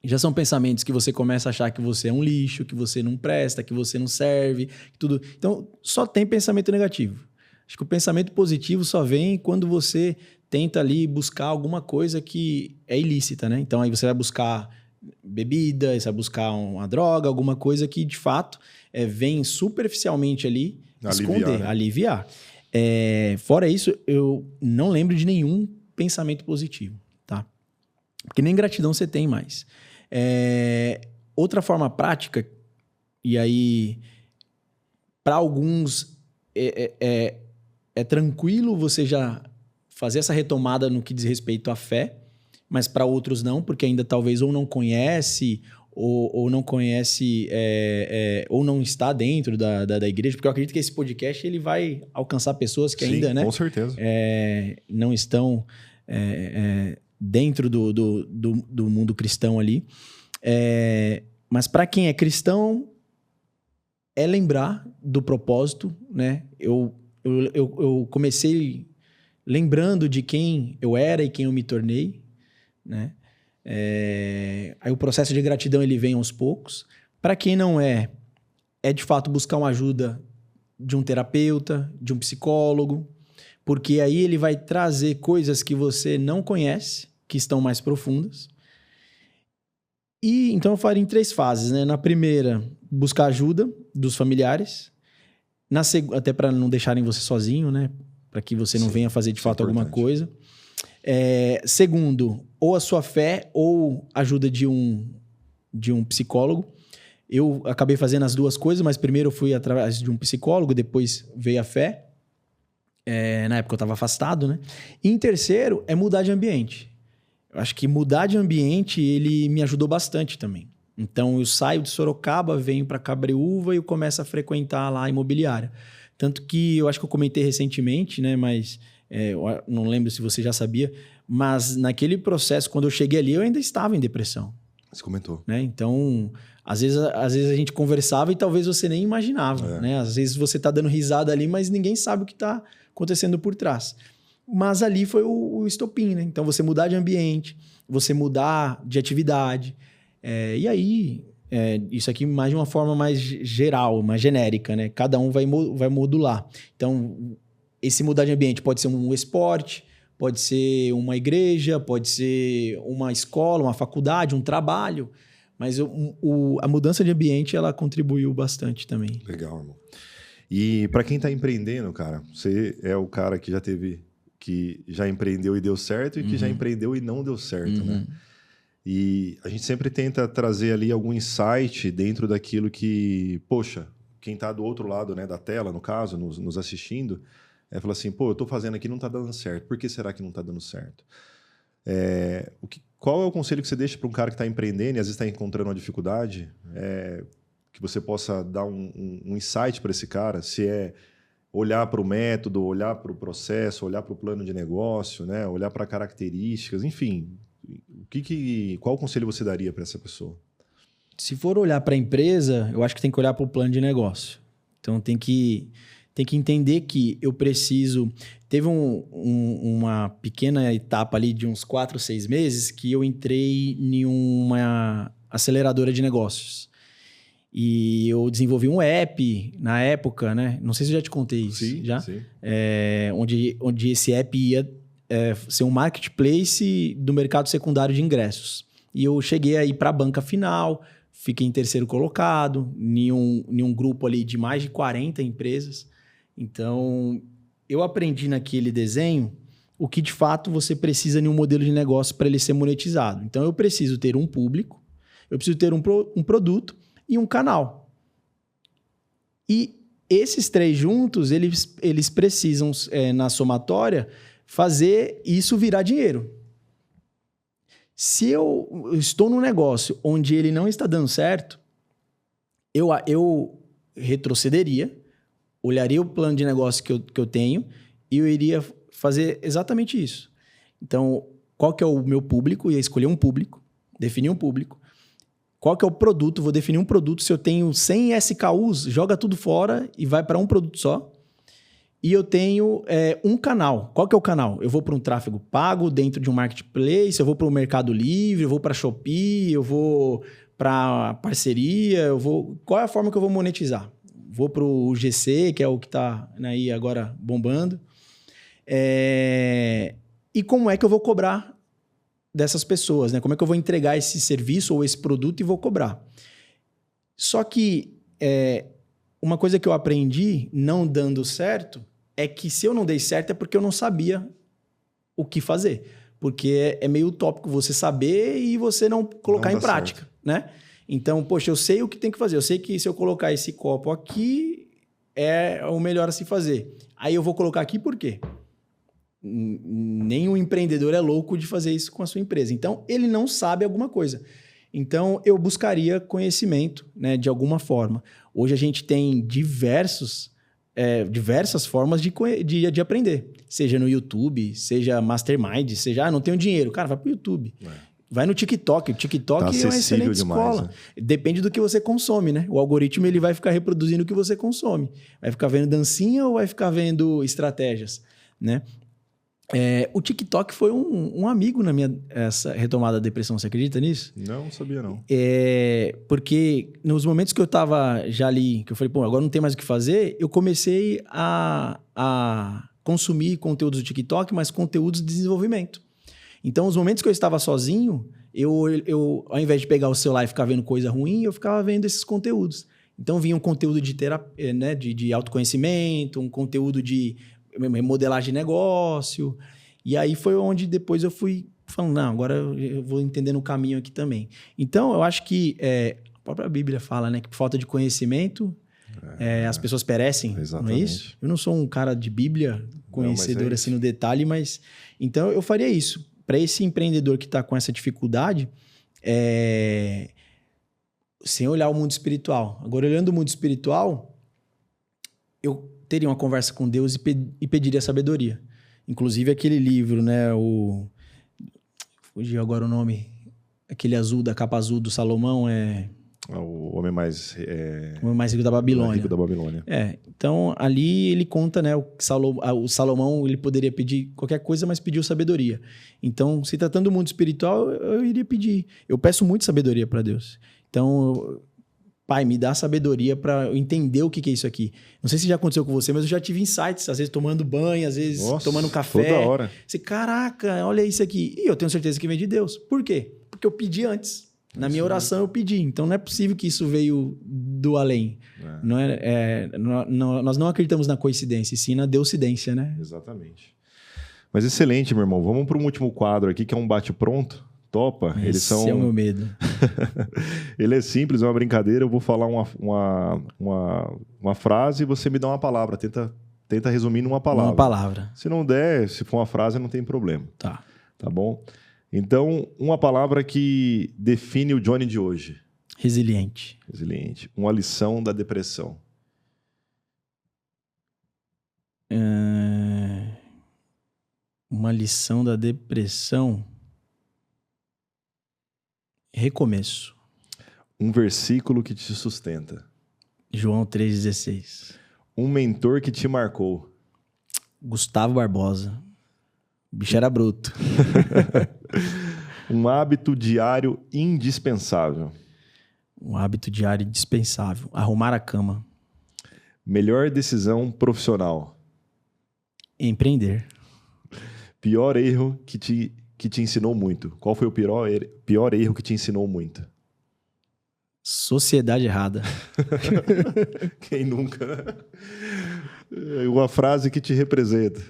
Já são pensamentos que você começa a achar que você é um lixo, que você não presta, que você não serve, tudo. Então, só tem pensamento negativo. Acho que o pensamento positivo só vem quando você tenta ali buscar alguma coisa que é ilícita, né? Então, aí você vai buscar bebida, você vai buscar uma droga, alguma coisa que, de fato, vem superficialmente ali esconder, né? aliviar. Fora isso, eu não lembro de nenhum pensamento positivo, tá? Porque nem gratidão você tem mais. Outra forma prática, e aí, para alguns, é tranquilo você já fazer essa retomada no que diz respeito à fé, mas para outros não, porque ainda talvez ou não conhece, ou não conhece, ou não está dentro da igreja, porque eu acredito que esse podcast ele vai alcançar pessoas que ainda, né, com certeza. não estão dentro do mundo cristão ali. Mas para quem é cristão, é lembrar do propósito, né? Eu comecei lembrando de quem eu era e quem eu me tornei, né? Aí o processo de gratidão ele vem aos poucos. Para quem não é de fato buscar uma ajuda de um terapeuta, de um psicólogo, porque aí ele vai trazer coisas que você não conhece, que estão mais profundas. E então eu faria em 3 fases, né? Na primeira, buscar ajuda dos familiares. Até para não deixarem você sozinho, né? Para que você não venha fazer de fato alguma coisa. Segundo, ou a sua fé ou ajuda de um psicólogo. Eu acabei fazendo as 2 coisas, mas primeiro eu fui através de um psicólogo, depois veio a fé. Na época eu estava afastado, né? E em terceiro, é mudar de ambiente. Eu acho que mudar de ambiente, ele me ajudou bastante também. Então, eu saio de Sorocaba, venho para Cabreúva e eu começo a frequentar lá a imobiliária. Tanto que eu acho que eu comentei recentemente, né? Mas eu não lembro se você já sabia, mas naquele processo, quando eu cheguei ali, eu ainda estava em depressão. Você comentou. Né? Então, às vezes a gente conversava e talvez você nem imaginava. Né? Às vezes você está dando risada ali, mas ninguém sabe o que está acontecendo por trás. Mas ali foi o estopim, né? Então, você mudar de ambiente, você mudar de atividade. E aí, isso aqui mais de uma forma mais geral, mais genérica, né? Cada um vai modular. Então, esse mudar de ambiente pode ser um esporte, pode ser uma igreja, pode ser uma escola, uma faculdade, um trabalho. Mas a mudança de ambiente, ela contribuiu bastante também. Legal, irmão. E para quem está empreendendo, cara, você é o cara que já empreendeu e deu certo e que já empreendeu e não deu certo, né? E a gente sempre tenta trazer ali algum insight dentro daquilo que, poxa, quem está do outro lado, né, da tela, no caso, nos assistindo, fala assim, pô, eu estou fazendo aqui e não está dando certo. Por que será que não está dando certo? Qual é o conselho que você deixa para um cara que está empreendendo e às vezes está encontrando uma dificuldade? Que você possa dar um insight para esse cara, se é olhar para o método, olhar para o processo, olhar para o plano de negócio, né? Olhar para características, enfim. Qual conselho você daria para essa pessoa? Se for olhar para a empresa, eu acho que tem que olhar para o plano de negócio. Então, tem que entender que eu preciso... Teve uma pequena etapa ali de uns 4, 6 meses que eu entrei em uma aceleradora de negócios. E eu desenvolvi um app na época, né? Não sei se eu já te contei isso. Sim, já? Sim. Onde esse app ia ser um marketplace do mercado secundário de ingressos. E eu cheguei aí para a banca final, fiquei em terceiro colocado, em um grupo ali de mais de 40 empresas. Então, eu aprendi naquele desenho o que de fato você precisa em um modelo de negócio para ele ser monetizado. Então, eu preciso ter um público, eu preciso ter um produto e um canal. E esses 3 juntos, eles precisam, na somatória, fazer isso virar dinheiro. Se eu estou num negócio onde ele não está dando certo, eu retrocederia, olharia o plano de negócio que eu tenho e eu iria fazer exatamente isso. Então, qual que é o meu público? Ia escolher um público, definir um público. Qual que é o produto? Vou definir um produto. Se eu tenho 100 SKUs, joga tudo fora e vai para um produto só. E eu tenho um canal. Qual que é o canal? Eu vou para um tráfego pago dentro de um marketplace, eu vou para o Mercado Livre, eu vou para a Shopee, eu vou para parceria, Qual é a forma que eu vou monetizar? Vou para o GC, que é o que está aí agora bombando. E como é que eu vou cobrar dessas pessoas, né? Como é que eu vou entregar esse serviço ou esse produto e vou cobrar? Só que uma coisa que eu aprendi não dando certo é que se eu não dei certo é porque eu não sabia o que fazer. Porque é meio utópico você saber e você não colocar em prática, né? Então, poxa, eu sei o que tem que fazer. Eu sei que se eu colocar esse copo aqui é o melhor a se fazer. Aí eu vou colocar aqui por quê? Nenhum empreendedor é louco de fazer isso com a sua empresa. Então, ele não sabe alguma coisa. Então, eu buscaria conhecimento, né, de alguma forma. Hoje a gente tem diversas formas de aprender. Seja no YouTube, seja Mastermind, seja, não tenho dinheiro. Cara, vai pro YouTube. Vai no TikTok. O TikTok é uma excelente escola. Né? Depende do que você consome, né? O algoritmo ele vai ficar reproduzindo o que você consome. Vai ficar vendo dancinha ou vai ficar vendo estratégias, né? O TikTok foi um amigo na minha essa retomada da depressão. Você acredita nisso? Não sabia, não. Porque nos momentos que eu tava já ali, que eu falei, pô, agora não tem mais o que fazer, eu comecei a consumir conteúdos do TikTok, mas conteúdos de desenvolvimento. Então, os momentos que eu estava sozinho, eu ao invés de pegar o celular e ficar vendo coisa ruim, eu ficava vendo esses conteúdos. Então, vinha um conteúdo de terapia, né, de autoconhecimento, um conteúdo de modelagem de negócio. E aí foi onde depois eu fui falando, não, agora eu vou entendendo o caminho aqui também. Então, eu acho que a própria Bíblia fala, né, que por falta de conhecimento as pessoas perecem, exatamente. Não é isso? Eu não sou um cara de Bíblia conhecedor assim no detalhe, mas então eu faria isso. Para esse empreendedor que está com essa dificuldade, sem olhar o mundo espiritual. Agora, olhando o mundo espiritual, eu teria uma conversa com Deus e pediria sabedoria. Inclusive aquele livro, né? Fugiu agora o nome. Aquele azul, da capa azul do Salomão O Homem Mais... O Homem Mais Rico da Babilônia. Rico da Babilônia. Então, ali ele conta, né? O Salomão, ele poderia pedir qualquer coisa, mas pediu sabedoria. Então, se tratando do mundo espiritual, eu iria pedir. Eu peço muito sabedoria para Deus. Então... Pai, me dá sabedoria para eu entender o que é isso aqui. Não sei se já aconteceu com você, mas eu já tive insights. Às vezes tomando banho, às vezes tomando café. Toda hora. Você, caraca, olha isso aqui. E eu tenho certeza que vem de Deus. Por quê? Porque eu pedi antes. Na minha oração eu pedi. Então não é possível que isso veio do além. Nós não acreditamos na coincidência, e sim na deucidência, né? Exatamente. Mas excelente, meu irmão. Vamos para o último quadro aqui, que é um bate-pronto. Topa? Esse é o meu medo. Ele é simples, é uma brincadeira. Eu vou falar uma frase e você me dá uma palavra. Tenta resumir numa palavra. Uma palavra. Se não der, se for uma frase, não tem problema. Tá. Tá bom? Então, uma palavra que define o Johnny de hoje. Resiliente. Resiliente. Uma lição da depressão. Uma lição da depressão... Recomeço. Um versículo que te sustenta. João 3,16. Um mentor que te marcou. Gustavo Barbosa. O bicho era bruto. Um hábito diário indispensável. Um hábito diário indispensável. Arrumar a cama. Melhor decisão profissional. Empreender. Pior erro que te ensinou muito. Qual foi o pior erro que te ensinou muito? Sociedade errada. Quem nunca? Uma frase que te representa.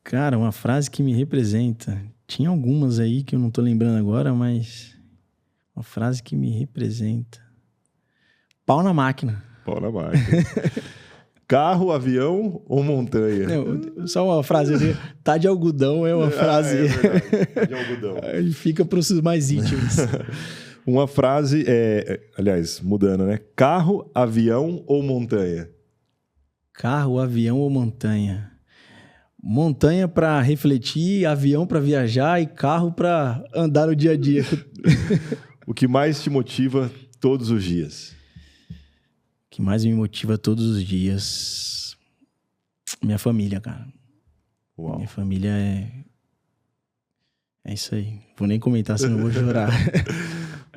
Cara, uma frase que me representa. Tinha algumas aí que eu não tô lembrando agora, mas... Uma frase que me representa. Pau na máquina. Pau na máquina. Carro, avião ou montanha? Não, só uma frase ali. Tá de algodão é uma frase. É verdade. Tá de algodão. Ele fica para os mais íntimos. Uma frase, aliás, mudando, né? Carro, avião ou montanha? Carro, avião ou montanha? Montanha para refletir, avião para viajar e carro para andar no dia a dia. O que mais te motiva todos os dias? O que mais me motiva todos os dias? Minha família, cara. Uau. Minha família é isso aí. Vou nem comentar, senão eu vou chorar.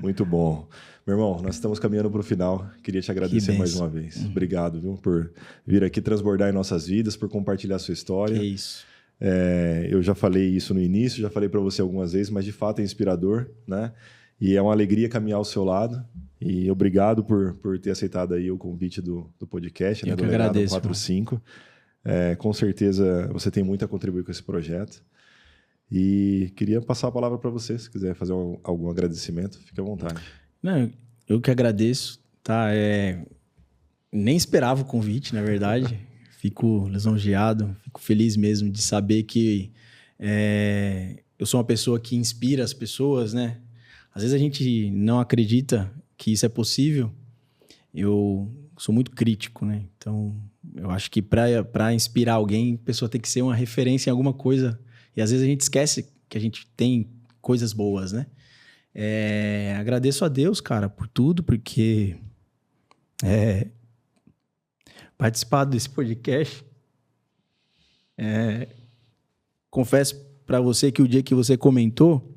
Muito bom. Meu irmão, nós estamos caminhando para o final. Queria te agradecer mais uma vez. Obrigado, viu, por vir aqui transbordar em nossas vidas, por compartilhar a sua história. É isso. Eu já falei isso no início, já falei para você algumas vezes, mas de fato é inspirador, né? E é uma alegria caminhar ao seu lado. E obrigado por ter aceitado aí o convite do podcast, né, do Legado 145. Com certeza você tem muito a contribuir com esse projeto. E queria passar a palavra para você, se quiser fazer algum agradecimento, fique à vontade. Não, eu que agradeço, tá? Nem esperava o convite, na verdade. Fico lisonjeado, fico feliz mesmo de saber que eu sou uma pessoa que inspira as pessoas, né? Às vezes a gente não acredita que isso é possível. Eu sou muito crítico, né? Então, eu acho que para inspirar alguém, a pessoa tem que ser uma referência em alguma coisa. E às vezes a gente esquece que a gente tem coisas boas, né? Agradeço a Deus, cara, por tudo, porque participar desse podcast, confesso para você que o dia que você comentou,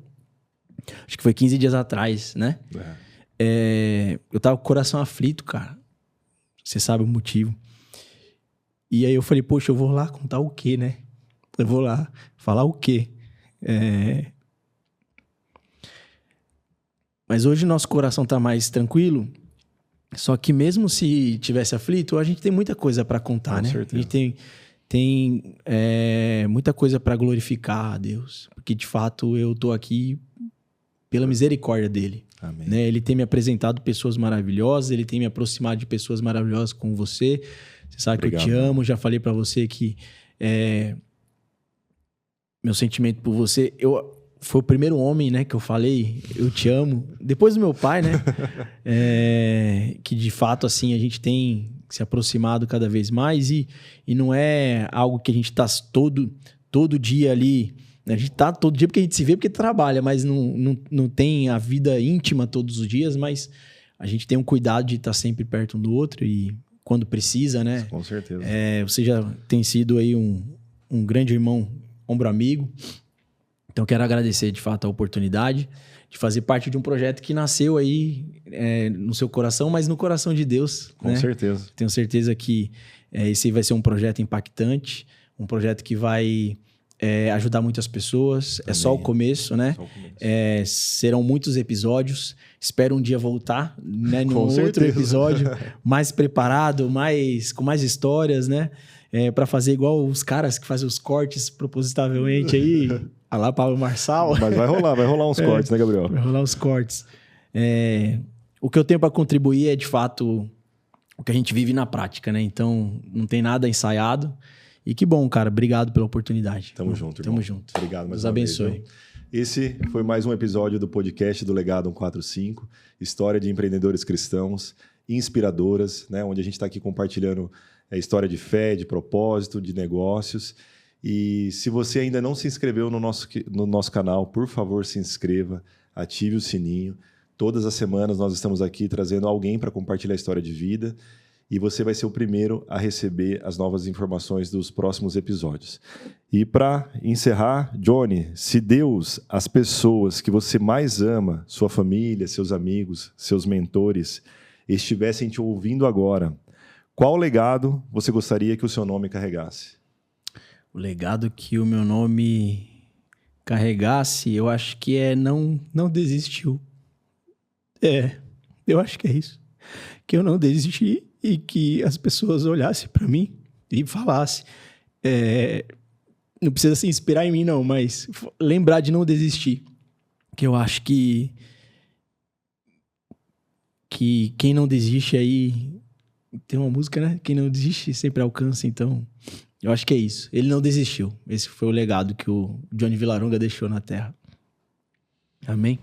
acho que foi 15 dias atrás, né? Eu tava com o coração aflito, cara. Você sabe o motivo. E aí eu falei, poxa, eu vou lá contar o quê, né? Eu vou lá falar o quê? Mas hoje nosso coração tá mais tranquilo. Só que mesmo se tivesse aflito, a gente tem muita coisa para contar, né? Certeza. A gente tem muita coisa para glorificar a Deus. Porque, de fato, eu tô aqui pela misericórdia dele. Amém. Né? Ele tem me apresentado pessoas maravilhosas, ele tem me aproximado de pessoas maravilhosas como você. Você sabe Obrigado, que eu te amo, já falei para você que meu sentimento por você... Foi o primeiro homem, né, que eu falei, eu te amo. Depois do meu pai, né? Que de fato, assim, a gente tem se aproximado cada vez mais e não é algo que a gente tá todo dia ali. A gente tá todo dia porque a gente se vê porque trabalha, mas não tem a vida íntima todos os dias, mas a gente tem um cuidado de estar sempre perto um do outro e quando precisa, né? Com certeza. Você já tem sido aí um grande irmão, ombro amigo. Então, quero agradecer, de fato, a oportunidade de fazer parte de um projeto que nasceu aí no seu coração, mas no coração de Deus. Com certeza. Tenho certeza que esse vai ser um projeto impactante, um projeto que vai ajudar muitas pessoas. Amém. É só o começo, né? Só o começo. Serão muitos episódios. Espero um dia voltar, né? Num outro episódio mais preparado, com mais histórias, né? Para fazer igual os caras que fazem os cortes propositavelmente aí. Lá, Pablo Marçal. Mas vai rolar uns cortes, né, Gabriel? Vai rolar uns cortes. O que eu tenho para contribuir é, de fato, o que a gente vive na prática, né? Então, não tem nada ensaiado. E que bom, cara. Obrigado pela oportunidade. Tamo junto, irmão. Tamo junto. Obrigado mais uma vez. Deus abençoe. Esse foi mais um episódio do podcast do Legado 145. História de empreendedores cristãos, inspiradoras, né? Onde a gente está aqui compartilhando história de fé, de propósito, de negócios. E se você ainda não se inscreveu no nosso canal, por favor, se inscreva, ative o sininho. Todas as semanas nós estamos aqui trazendo alguém para compartilhar a história de vida e você vai ser o primeiro a receber as novas informações dos próximos episódios. E para encerrar, Johnny, se Deus, as pessoas que você mais ama, sua família, seus amigos, seus mentores, estivessem te ouvindo agora, qual legado você gostaria que o seu nome carregasse? O legado que o meu nome carregasse, eu acho que não desistiu. Eu acho que é isso. Que eu não desisti e que as pessoas olhassem para mim e falassem. Não precisa se inspirar em mim, não, mas lembrar de não desistir. Que eu acho que quem não desiste aí... Tem uma música, né? Quem não desiste sempre alcança, então... Eu acho que é isso. Ele não desistiu. Esse foi o legado que o Johnny Villaronga deixou na Terra. Amém?